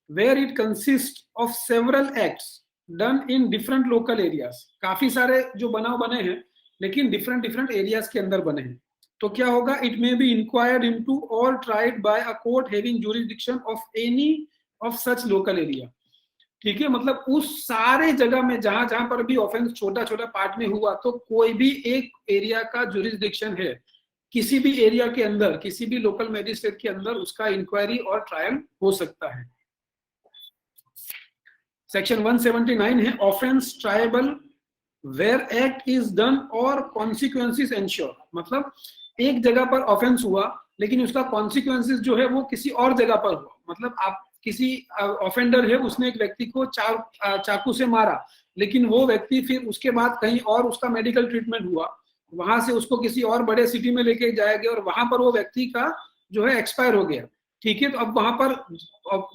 Where it consist of several acts done in different local areas. काफी सारे जो बनाव बने हैं लेकिन डिफरेंट एरियाज के अंदर बने हैं, तो क्या होगा? It may be inquired into और tried by a court having jurisdiction of any of such local area. ठीक है, मतलब उस सारे जगह में जहां जहां पर भी ऑफेंस छोटा छोटा पार्ट में हुआ, तो कोई भी एक एरिया का जुरिस्डिक्शन है, किसी भी एरिया के अंदर, किसी भी लोकल मैजिस्ट्रेट के अंदर उसका इंक्वायरी और ट्रायल हो सकता है। सेक्शन 179 है offence triable where act is done और कॉन्सिक्वेंसेस एंश्योर। मतलब एक जगह पर ऑफेंस हुआ लेकिन उसका कॉन्सिक्वेंसेस जो है वो किसी और जगह पर हुआ। मतलब आप किसी ऑफेंडर है, उसने एक व्यक्ति को चाकू से मारा, लेकिन वो व्यक्ति फिर उसके बाद कहीं और उसका मेडिकल ट्रीटमेंट हुआ, वहां से उसको किसी और बड़े सिटी में लेके जाया गया और वहां पर वो व्यक्ति का जो है एक्सपायर हो गया। ठीक है, तो अब वहां पर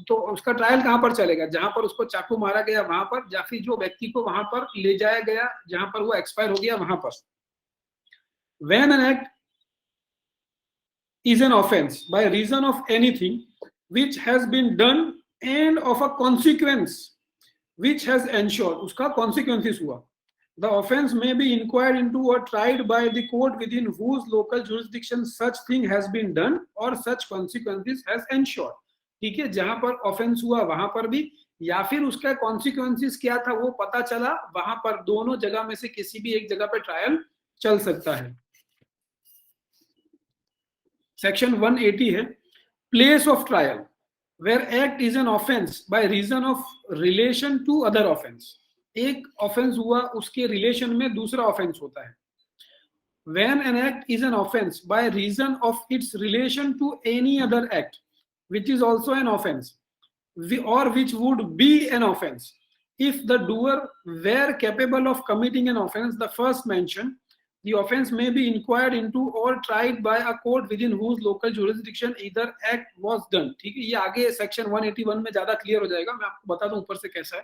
तो उसका ट्रायल कहां पर चलेगा? जहां पर उसको चाकू मारा गया वहां पर, या फिर जो व्यक्ति को वहां पर ले जाया गया जहां पर वो एक्सपायर हो गया वहां पर। When an act is an offense by reason of anything which has been done and of a consequence which has ensured, उसका consequences हुआ, the offense may be inquired into or tried by the court within whose local jurisdiction such thing has been done or such consequences has ensured। ठीक है, जहां पर offence हुआ वहां पर भी, या फिर उसका कॉन्सिक्वेंसेस क्या था वो पता चला वहां पर, दोनों जगह में से किसी भी एक जगह पर ट्रायल चल सकता है। सेक्शन 180 है place of trial where act is an offence by reason of relation to other offence. एक ऑफेंस हुआ, उसके रिलेशन में दूसरा ऑफेंस होता है। When an act is an offense by reason of its relation to any other act which is also an offense or which would be an offense if the doer were capable of committing an offense the first mentioned, the offense may be inquired into or tried by a court within whose local jurisdiction either act was done। ठीक है, ये आगे section 181 में ज्यादा clear हो जाएगा, मैं आपको बता दूं ऊपर से कैसा है।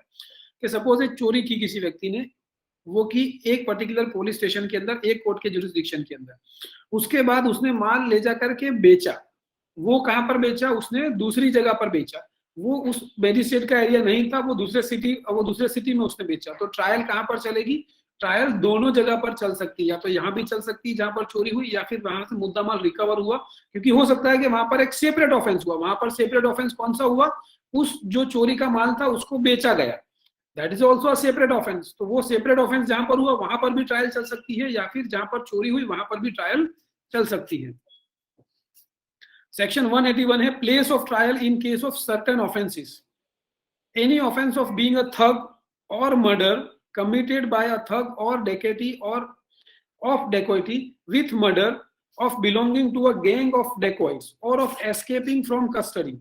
कि सपोज एक चोरी की किसी व्यक्ति ने, वो की एक पर्टिकुलर पुलिस स्टेशन के अंदर, एक कोर्ट के जुरिस्डिक्शन के अंदर, उसके बाद उसने माल ले जाकर के बेचा। वो कहां पर बेचा? उसने दूसरी जगह पर बेचा, वो उस मैजिस्ट्रेट का एरिया नहीं था, वो दूसरे सिटी में उसने बेचा। तो ट्रायल कहां पर चलेगी? ट्रायल दोनों जगह पर चल सकती है, या तो यहाँ भी चल सकती है जहां पर चोरी हुई, या फिर वहां से मुद्दा माल रिकवर हुआ, क्योंकि हो सकता है कि वहां पर एक सेपरेट ऑफेंस हुआ। वहां पर सेपरेट ऑफेंस कौन सा हुआ? उस जो चोरी का माल था उसको बेचा गया, that is also a separate offence. तो वो सेपरेट ऑफेंस जहां पर हुआ वहां पर भी ट्रायल चल सकती है, या फिर जहां पर चोरी हुई वहां पर भी ट्रायल चल सकती है। सेक्शन 181 है place of trial in case of certain offences. Any offence of being a thug और murder committed by a thug or dacoity or of dacoity with murder, of belonging to a gang of dacoits or of escaping from custody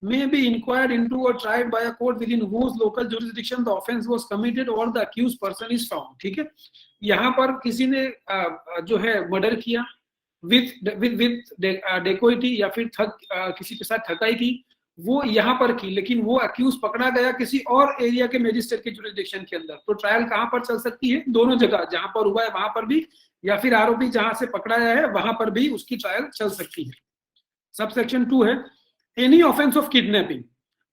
may be inquired into or tried by a court within whose local jurisdiction the offense was committed or the accused person is found। ठीक है, यहाँ पर किसी ने जो है murder किया with dacoity या फिर थग, किसी के साथ ठगाई की, वो यहाँ पर की, लेकिन वो अक्यूज पकड़ा गया किसी और एरिया के मैजिस्ट्रेट के जुरिस्डिक्शन के अंदर। तो ट्रायल कहां पर चल सकती है? दोनों जगह, जहां पर हुआ है वहां पर भी, या फिर आरोपी जहां से पकड़ा गया है वहां पर भी उसकी ट्रायल चल सकती है। सब सेक्शन 2 है एनी ऑफेंस ऑफ किडनैपिंग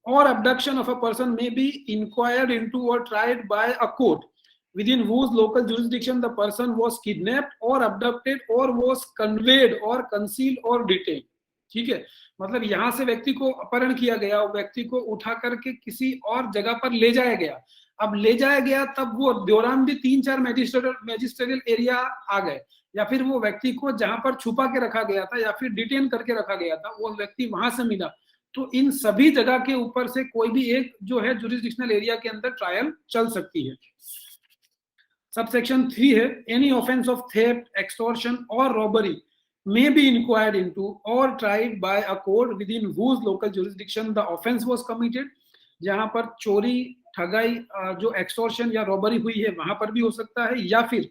और abduction of a person may be inquired into और tried by a court within whose local jurisdiction the person was kidnapped or abducted or was conveyed or concealed or detained। ठीक है, मतलब यहां से व्यक्ति को अपहरण किया गया, व्यक्ति को उठा करके किसी और जगह पर ले जाया गया। अब ले जाया गया तब वो दौरान भी 3-4 मैजिस्ट्रियल एरिया आ गए, या फिर वो व्यक्ति को जहां पर छुपा के रखा गया था या फिर डिटेन करके रखा गया था वो व्यक्ति वहां से मिला। तो इन सभी जगह के ऊपर से कोई भी एक जो है जुरिस्डिक्शनल एरिया के अंदर ट्रायल चल सकती है। सबसेक्शन 3 है any offence of theft, extortion और robbery may be inquired into or tried by a court within whose local jurisdiction the offense was committed। जहां पर चोरी, ठगाई, जो एक्सटॉर्शन या रॉबरी हुई है वहां पर भी हो सकता है, या फिर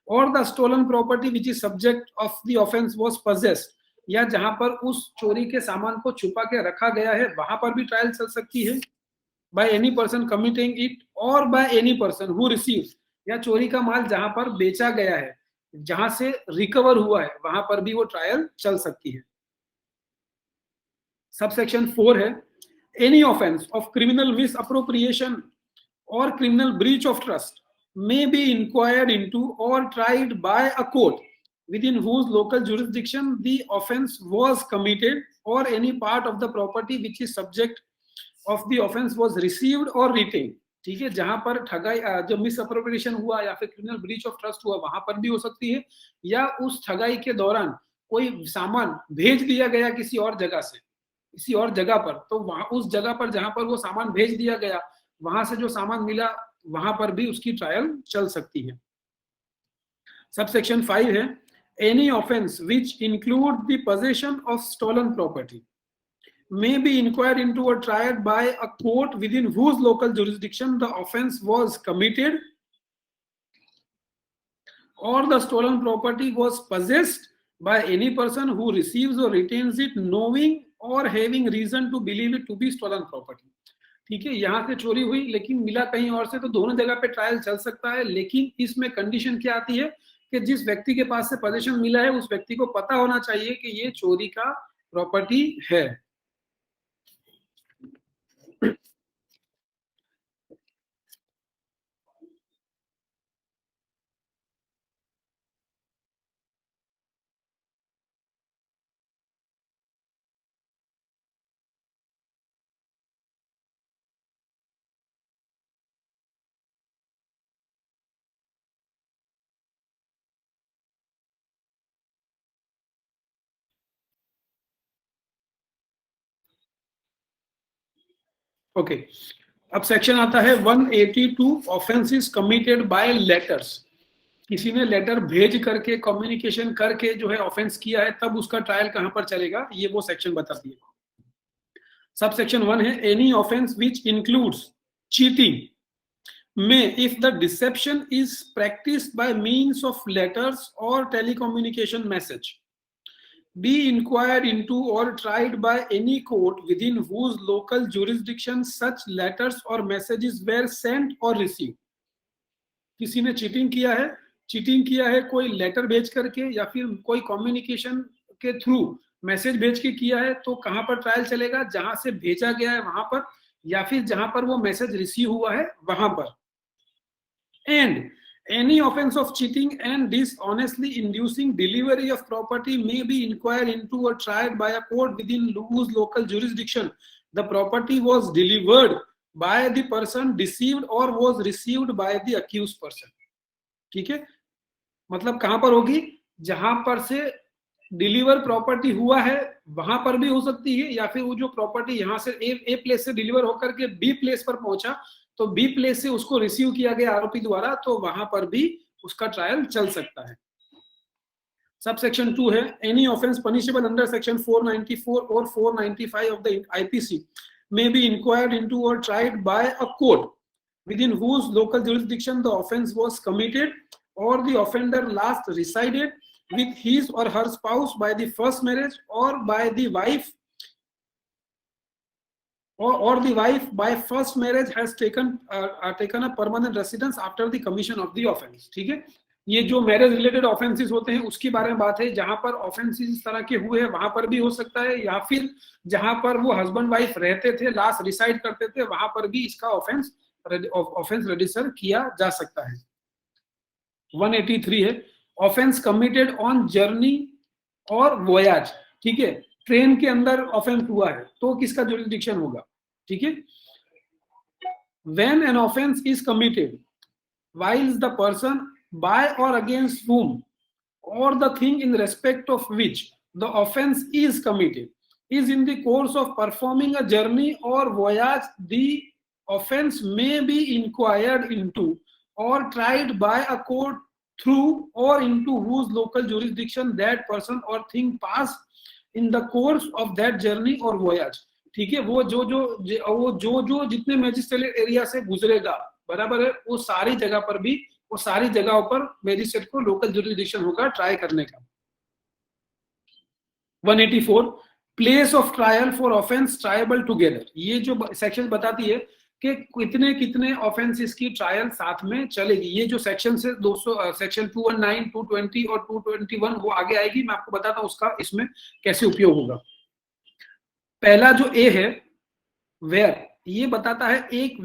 और the stolen property which is subject of the offence was possessed, या जहां पर उस चोरी के सामान को छुपा के रखा गया है वहां पर भी ट्रायल चल सकती है। By any person committing it और by any person who receives, या चोरी का माल जहां पर बेचा गया है, जहां से रिकवर हुआ है वहां पर भी वो ट्रायल चल सकती है। सबसेक्शन 4 है any offence of criminal misappropriation और criminal breach of trust may be inquired into और tried by a court within whose local jurisdiction the offense was committed or any part of the property which is subject of the offence was received और retain, ठीक है, जहां पर ठगाई जब miss appropriation हुआ या फिर क्रिमिनल ब्रीच ऑफ ट्रस्ट हुआ वहां पर भी हो सकती है, या उस ठगाई के दौरान कोई सामान भेज दिया गया किसी और जगह से, किसी और जगह पर, तो वहां उस जगह पर जहां पर वो सामान भेज दिया गया वहां से जो सामान मिला वहां पर भी उसकी ट्रायल चल सकती है। सबसेक्शन 5 है any offence which include the possession of stolen property may be inquired into or tried by a court within whose local jurisdiction the offense was committed or the stolen property was possessed by any person who receives or retains it knowing or having reason to believe it to be stolen property। ठीक है, यहां से चोरी हुई लेकिन मिला कहीं और से, तो दोनों जगह पे ट्रायल चल सकता है, लेकिन इसमें कंडीशन क्या आती है कि जिस व्यक्ति के पास से पोजीशन मिला है उस व्यक्ति को पता होना चाहिए कि ये चोरी का प्रॉपर्टी है। ओके, अब सेक्शन आता है 182 ऑफेंसेस कमिटेड बाय लेटर्स। किसी ने लेटर भेज करके कम्युनिकेशन करके जो है ऑफेंस किया है तब उसका ट्रायल कहां पर चलेगा, ये वो सेक्शन बताती है। सब सेक्शन 1 है any offence which includes cheating may if the deception is practiced by means of letters or telecommunication message be inquired into or tried by any court within whose local jurisdiction such letters or messages were sent or received। किसी ने cheating किया है कोई letter भेज करके या फिर कोई कम्युनिकेशन के थ्रू मैसेज भेज के किया है, तो कहां पर ट्रायल चलेगा, जहां से भेजा गया है वहां पर या फिर जहां पर वो मैसेज रिसीव हुआ है वहां पर। And any offense of cheating and dishonestly inducing delivery of property may be inquired into or tried by a court within whose local jurisdiction the property was delivered by the person deceived or was received by the accused person। ठीक है, मतलब कहां पर होगी, जहां पर से deliver property हुआ है वहां पर भी हो सकती है, या फिर वो जो प्रॉपर्टी यहां से ए प्लेस से डिलीवर होकर के बी प्लेस पर पहुंचा तो बी प्लेस से उसको रिसीव किया गया आरोपी द्वारा, तो वहां पर भी उसका ट्रायल चल सकता है। सब सेक्शन 2 है any offence punishable under section 494 और 495 of the IPC may be inquired into और tried by a court within whose local jurisdiction the offense was committed or the offender last resided with his or her spouse by the first marriage or by the wife or the wife by first marriage has taken a permanent residence after the commission of the offense। ठीक है, ये जो marriage related offences होते हैं उसके बारे में बात है, जहां पर ऑफेंसेस इस तरह के हुए हैं वहां पर भी हो सकता है, या फिर जहां पर वो हस्बैंड वाइफ रहते थे लास्ट रिसाइड करते थे वहां पर भी इसका ऑफेंस रजिस्टर किया जा सकता है। 183 है ऑफेंस कमिटेड ऑन जर्नी और वोयाज। ठीक है, ट्रेन के अंदर ऑफेंस हुआ है तो किसका जुरिसडिक्शन होगा। ठीक है, when an offence is committed whilst the person by or against whom or the thing in respect of which the offense is committed is in the course of performing a journey or voyage, the offense may be inquired into or tried by a court through or into whose local jurisdiction that person or thing passed in the course of that journey or voyage। ठीक है, वो जो जितने magistrate area से गुजरेगा, बराबर है, वो सारी जगह पर भी वो सारी जगहों पर मैजिस्ट्रेट को लोकल जुरिसडिक्शन होगा ट्राई करने का। 184 place of trial for offence tribal together. ये जो सेक्शन बताती है कि कितने कितने ऑफेंसेस की ट्रायल साथ में चलेगी। ये जो सेक्शन से 200 सेक्शन 219, 220 और 221 वो आगे आएगी, मैं आपको बताता हूं उसका इसमें कैसे उपयोग होगा। पहला जो ए है वेयर, ये बताता है एक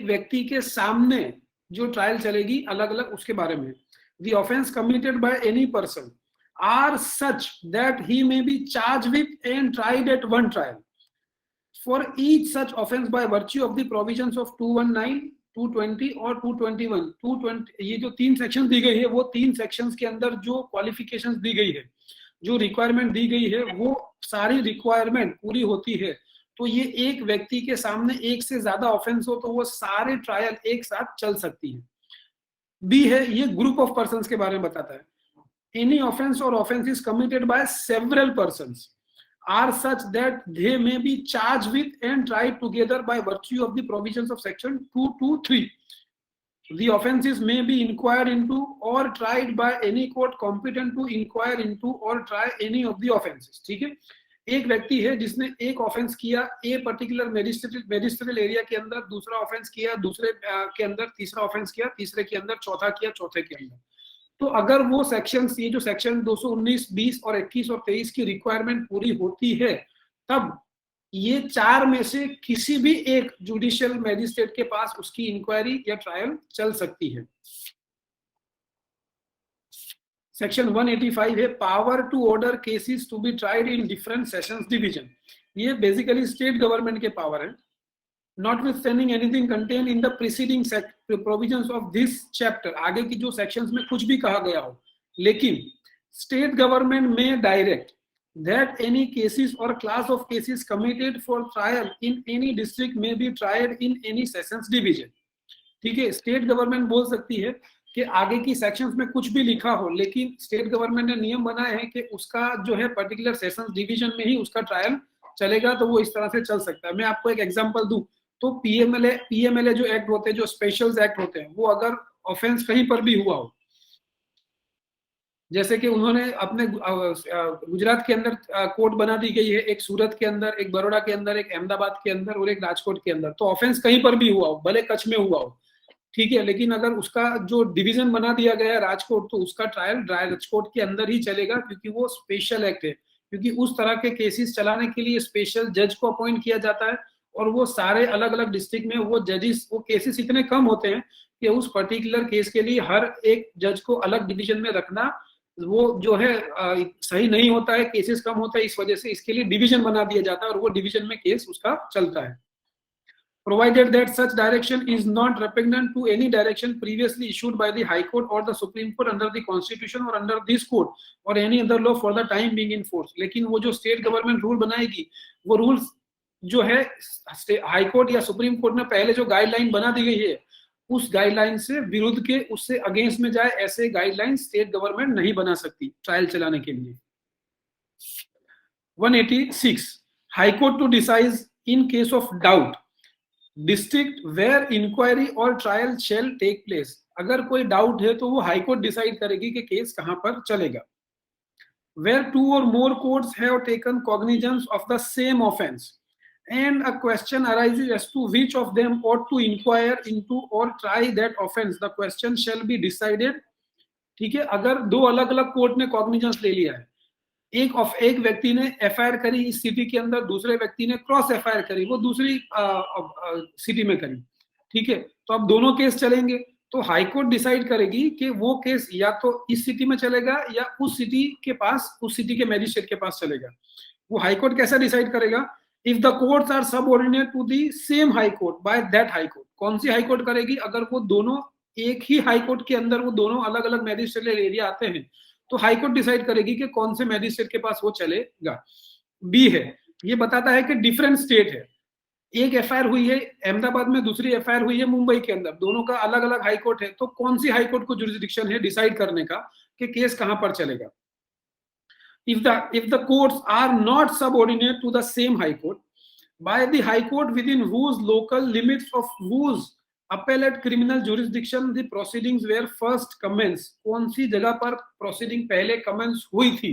व्यक्ति के सामने जो ट्रायल चलेगी अलग अलग उसके बारे में। The offence committed by any person are such that he may be charged with and tried at one trial for each such offense by virtue of the provisions of 219, 220 और 221, 220 ये जो 3 सेक्शन दी गई है, वो 3 सेक्शंस के अंदर जो qualifications दी गई है, जो रिक्वायरमेंट दी गई है, वो सारी रिक्वायरमेंट पूरी होती है तो ये एक व्यक्ति के सामने एक से ज्यादा ऑफेंस हो तो वो सारे ट्रायल एक साथ चल सकती है। बी है, ये ग्रुप ऑफ पर्संस के बारे में बताता है। एनी ऑफेंस और offence is committed by several persons are such that they may be charged with and tried together by virtue of the provisions of section 223. The offences may be inquired into or tried by any court competent to inquire into or try any of the offences. ठीक है, एक व्यक्ति है जिसने एक offence किया a particular magisterial area के अंदर, दूसरा ऑफेंस किया दूसरे के अंदर, तीसरा ऑफेंस किया तीसरे के अंदर, चौथा किया चौथे के अंदर। तो अगर वो सेक्शंस, ये जो सेक्शन 219, 20 और 21 और 23 की रिक्वायरमेंट पूरी होती है, तब ये 4 में से किसी भी एक जुडिशियल मैजिस्ट्रेट के पास उसकी इंक्वायरी या ट्रायल चल सकती है। सेक्शन 185 है power to order cases to be tried in different sessions division. ये बेसिकली स्टेट गवर्नमेंट के पावर है। Notwithstanding anything contained in the preceding provisions of this chapter, आगे की जो sections में कुछ भी कहा गया हो, लेकिन state government may direct that any cases or class of cases committed for trial in any district may be tried in any sessions division। ठीक है, स्टेट गवर्नमेंट बोल सकती है कि आगे की सेक्शंस में कुछ भी लिखा हो, लेकिन स्टेट गवर्नमेंट ने नियम बनाया है कि उसका जो है पर्टिकुलर सेशंस डिवीजन में ही उसका ट्रायल चलेगा, तो वो इस तरह से चल सकता है। मैं आपको एक एग्जांपल दूं तो पीएमएलए जो एक्ट होते हैं, जो स्पेशल्स एक्ट होते हैं, वो अगर ऑफेंस कहीं पर भी हुआ हो, जैसे कि उन्होंने अपने गुजरात के अंदर कोर्ट बना दी गई है, एक सूरत के अंदर, एक बड़ौदा के अंदर, एक अहमदाबाद के अंदर और एक राजकोट के अंदर, तो ऑफेंस कहीं पर भी हुआ हो, भले कच्छ में हुआ हो, ठीक है, लेकिन अगर उसका जो डिवीजन बना दिया गया है राजकोट, तो उसका ट्रायल राजकोट के अंदर ही चलेगा, क्योंकि वो स्पेशल एक्ट है। क्योंकि उस तरह के केसेस चलाने के लिए स्पेशल जज को अपॉइंट किया जाता है, और वो सारे अलग अलग डिस्ट्रिक्ट में वो जजेस, वो केसेस इतने कम होते हैं कि उस पर्टिकुलर केस के लिए हर एक जज को अलग डिवीजन में रखना वो जो है सही नहीं होता है, केसेस कम होता है, इस वजह से इसके लिए डिवीजन बना दिया जाता है और वो डिवीजन में केस उसका चलता है। Provided that such direction is not repugnant to any direction previously issued by the High Court or the Supreme Court under the Constitution or under this court or any other law for the time being in force। लेकिन वो जो state government rule बनाएगी, वो rules जो है high court या supreme court में पहले जो गाइडलाइन बना दी गई है, उस गाइडलाइन से विरुद्ध के, उससे अगेंस्ट में जाए, ऐसे गाइडलाइन स्टेट गवर्नमेंट नहीं बना सकती ट्रायल चलाने के लिए। 186 high court to decide in case of doubt district where inquiry और ट्रायल शेल टेक प्लेस। अगर कोई डाउट है तो वो हाई कोर्ट डिसाइड करेगी कि केस कहां पर चलेगा। Where 2 or more courts have taken cognizance of the same offense and a question arises as to which of them ought to inquire into or try that offense, the question shall be decided। ठीक है, अगर दो अलग अलग court ने cognizance ले लिया है, एक व्यक्ति ने एफआईआर करी इस सिटी के अंदर, दूसरे व्यक्ति ने क्रॉस एफआईआर करी वो दूसरी सिटी में करी, ठीक है, तो अब दोनों केस चलेंगे, तो हाई कोर्ट डिसाइड करेगी कि वो केस या तो इस सिटी में चलेगा या उस सिटी के पास, उस सिटी के मैजिस्ट्रेट के पास चलेगा। वो हाई कोर्ट कैसे डिसाइड करेगा? If the courts are subordinate to the same high court by that high court. कौन सी हाई कोर्ट करेगी? अगर वो दोनों एक ही हाई कोर्ट के अंदर वो दोनों अलग अलग मैजिस्ट्रेट एरिया आते हैं, तो हाई कोर्ट डिसाइड करेगी कि कौन से मैजिस्ट्रेट के पास वो चलेगा। बी है, ये बताता है कि डिफरेंट स्टेट है, एक एफआईआर हुई है अहमदाबाद में, दूसरी एफआईआर हुई है मुंबई के अंदर, दोनों का अलग अलग हाई कोर्ट है, तो कौन सी हाई कोर्ट को जुरिसडिक्शन है डिसाइड करने का कि केस कहां पर चलेगा। if the courts are not subordinate to the same high court by the high court within whose local limits of whose appellate criminal jurisdiction the proceedings were first commenced, कौन सी जगह पर proceeding पहले commence हुई थी,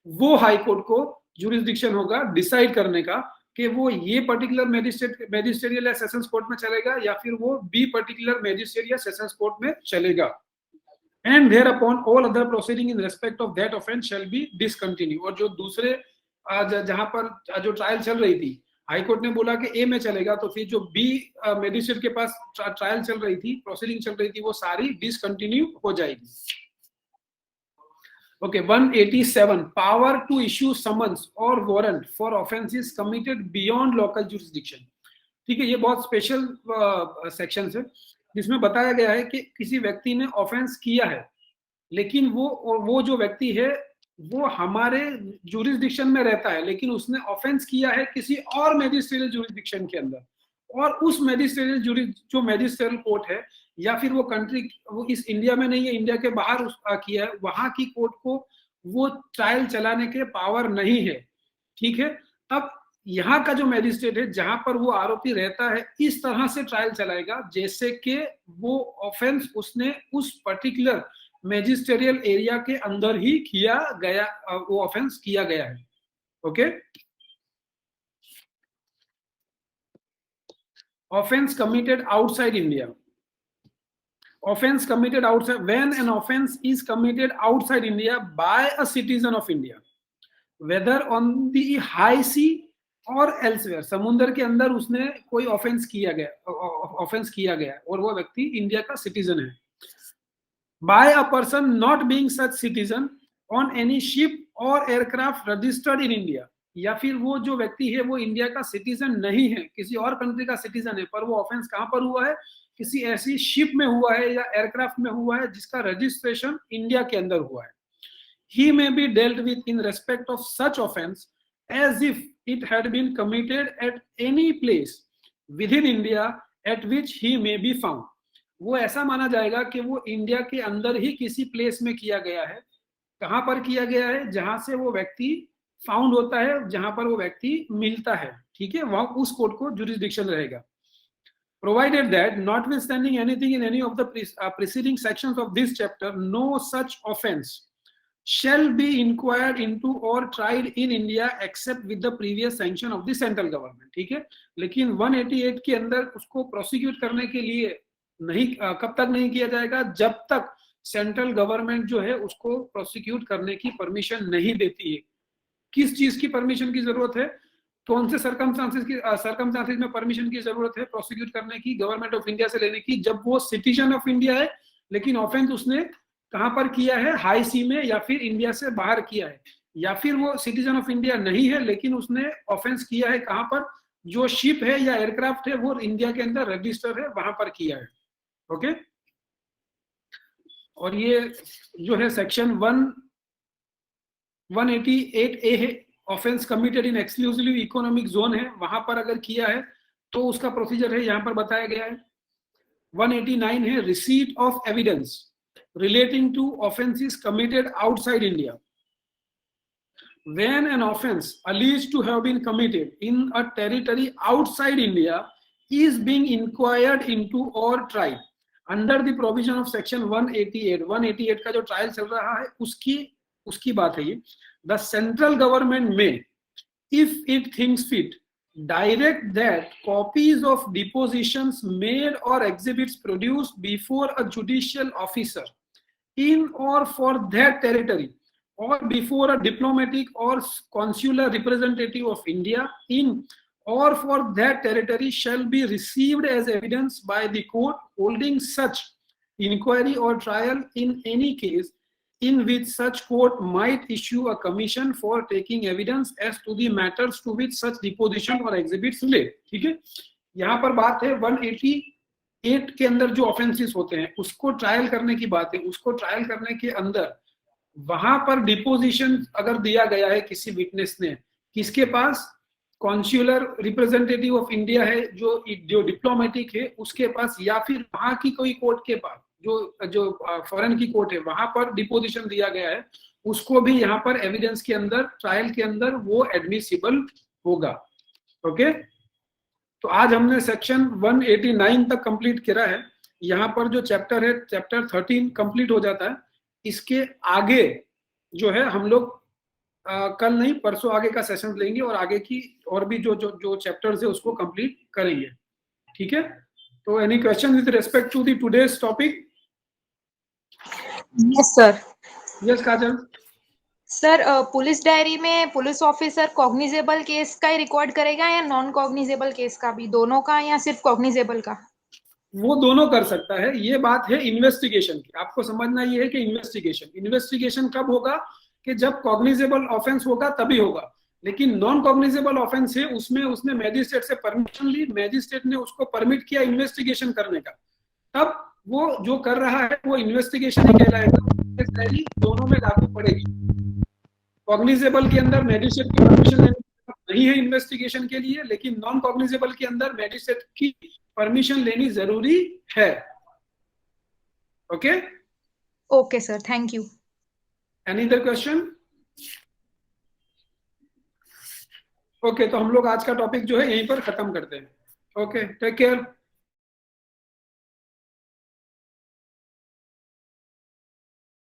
वो high court को jurisdiction होगा decide करने का कि वो ये पर्टिकुलर मैजिस्ट्रेरियल या सेशंस कोर्ट में चलेगा या फिर वो बी पर्टिकुलर मैजिस्ट्रेट या सेशंस कोर्ट में चलेगा। And thereupon all other proceeding in respect of that offense shall be discontinued। और जो दूसरे जहां पर जो ट्रायल चल रही थी, हाई कोर्ट ने बोला कि ए में चलेगा, तो फिर जो बी मैजिस्ट्रेट के पास ट्रायल चल रही थी, प्रोसीडिंग चल रही थी, वो सारी डिसकंटिन्यू हो जाएगी। Okay, 187, power to issue summons or warrant for offenses committed beyond local jurisdiction. ठीक है, ये बहुत स्पेशल सेक्शन है जिसमें बताया गया है कि किसी व्यक्ति ने ऑफेंस किया है, लेकिन वो जो व्यक्ति है वो हमारे जुरिस्डिक्शन में रहता है, लेकिन उसने ऑफेंस किया है किसी और मैजिस्ट्रियल जुरिस्डिक्शन के अंदर, और उस मैजिस्ट्रियल जो मैजिस्ट्रियल कोर्ट है या फिर वो कंट्री, वो इस इंडिया में नहीं है, इंडिया के बाहर किया है, वहां की कोर्ट को वो ट्रायल चलाने के पावर नहीं है। ठीक है, अब यहाँ का जो मैजिस्ट्रेट है जहां पर वो आरोपी रहता है, इस तरह से ट्रायल चलाएगा जैसे कि वो ऑफेंस उसने उस पर्टिकुलर मैजिस्ट्रियल एरिया के अंदर ही किया गया, वो ऑफेंस किया गया है। Okay, offense committed outside India. Offense committed outside, when an offense is committed outside India by a citizen of India, whether on the high sea और elsewhere, समुद्र के अंदर उसने कोई ऑफेंस किया गया और वो व्यक्ति इंडिया का सिटीजन है, by a person not being such citizen on any ship or aircraft registered in India, या फिर वो जो व्यक्ति है वो इंडिया का सिटीजन नहीं है, किसी और कंट्री का सिटीजन है, पर वो ऑफेंस कहां पर हुआ है, किसी ऐसी शिप में हुआ है या एयरक्राफ्ट में हुआ है जिसका रजिस्ट्रेशन इंडिया के अंदर हुआ है. He may be dealt with in respect of such offense as if it had been committed at any place within India at which he may be found. वो ऐसा माना जाएगा कि वो इंडिया के अंदर ही किसी प्लेस में किया गया है. कहां पर किया गया है, जहां से वो व्यक्ति फाउंड होता है, जहां पर वो व्यक्ति मिलता है. ठीक है, वहां उस कोर्ट को जुरिस्डिक्शन रहेगा. Provided that, notwithstanding anything in any of the preceding sections of this chapter, no such offense shall be inquired into or tried in India except with the previous sanction of the central government. ठीक है, लेकिन 188 के अंदर उसको prosecute करने के लिए नहीं, कब तक नहीं किया जाएगा, जब तक सेंट्रल गवर्नमेंट जो है उसको प्रोसिक्यूट करने की परमिशन नहीं देती है. किस चीज की परमिशन की जरूरत है, कौन से सर्कमस्टांसेस में परमिशन की जरूरत है प्रोसिक्यूट करने की, गवर्नमेंट ऑफ इंडिया से लेने की, जब वो सिटीजन ऑफ इंडिया है लेकिन ऑफेंस उसने कहां पर किया है, हाई सी में या फिर इंडिया से बाहर किया है, या फिर वो सिटीजन ऑफ इंडिया नहीं है लेकिन उसने ऑफेंस किया है कहां पर, जो शिप है या एयरक्राफ्ट है वो इंडिया के अंदर रजिस्टर है, वहां पर किया है. ओके, और ये जो है सेक्शन 188A है, offence committed in exclusive economic zone है, वहां पर अगर किया है तो उसका प्रोसीजर है, यहां पर बताया गया है. 189 है receipt of evidence relating to offenses committed outside India. When an offense alleged to have been committed in a territory outside India is being inquired into or tried under the provision of section 188 का जो trial चल रहा है उसकी बात है ये. The central government may, if it thinks fit, direct that copies of depositions made or exhibits produced before a judicial officer in or for that territory or before a diplomatic or consular representative of India in or for that territory shall be received as evidence by the court holding such inquiry or trial in any case in which such court might issue a commission for taking evidence as to the matters to which such deposition or exhibits relate. ठीक है, यहाँ पर बात है 188 के अंदर जो offences होते हैं उसको ट्रायल करने की बात है. उसको ट्रायल करने के अंदर वहां पर डिपोजिशन अगर दिया गया है किसी विटनेस ने, किसके पास, कॉन्सुलर रिप्रेजेंटेटिव ऑफ इंडिया है जो डिप्लोमेटिक है उसके पास, या फिर वहां की कोई कोर्ट के पास जो फॉरेन की कोर्ट है वहां पर डिपोजिशन दिया गया है, उसको भी यहाँ पर एविडेंस के अंदर, ट्रायल के अंदर वो एडमिसिबल होगा. ओके, तो आज हमने सेक्शन 189 तक कंप्लीट करा है. यहाँ पर जो चैप्टर है, चैप्टर 13 कंप्लीट हो जाता है. इसके आगे जो है हम लोग कल नहीं परसों आगे का सेशन लेंगे और आगे की और भी जो चैप्टर्स है उसको कंप्लीट करेंगे. ठीक है, तो any question with respect to the today's topic? Yes sir. Yes Kajal. Sir, police diary में पुलिस ऑफिसर कॉग्निजेबल केस का ही रिकॉर्ड करेगा या नॉन कॉग्निजेबल केस का भी, दोनों का या सिर्फ कॉग्निजेबल का? वो दोनों कर सकता है। ये बात है इन्वेस्टिगेशन की। आपको समझना ये है कि इन्वेस्टिगेशन कब होगा, कि जब कॉग्निजेबल ऑफेंस होगा तभी होगा। लेकिन नॉन कॉग्निजेबल ऑफेंस है, उसमें उसने मैजिस्ट्रेट से परमिशन ली, मैजिस्ट्रेट ने उसको परमिट किया इन्वेस्टिगेशन करने का, तब वो जो कर रहा है वो इन्वेस्टिगेशन ही कहलाएगा। डायरी दोनों में लागू पड़ेगी। कॉग्निजेबल के अंदर मैजिस्ट्रेट की परमिशन लेने नहीं है इन्वेस्टिगेशन के लिए, लेकिन नॉन कॉग्निजेबल के अंदर मैजिस्ट्रेट की परमिशन लेनी जरूरी है। Okay, okay sir, thank you. Any other question? Okay, तो हम लोग आज का टॉपिक जो है यहीं पर खत्म करते हैं। Okay, take care.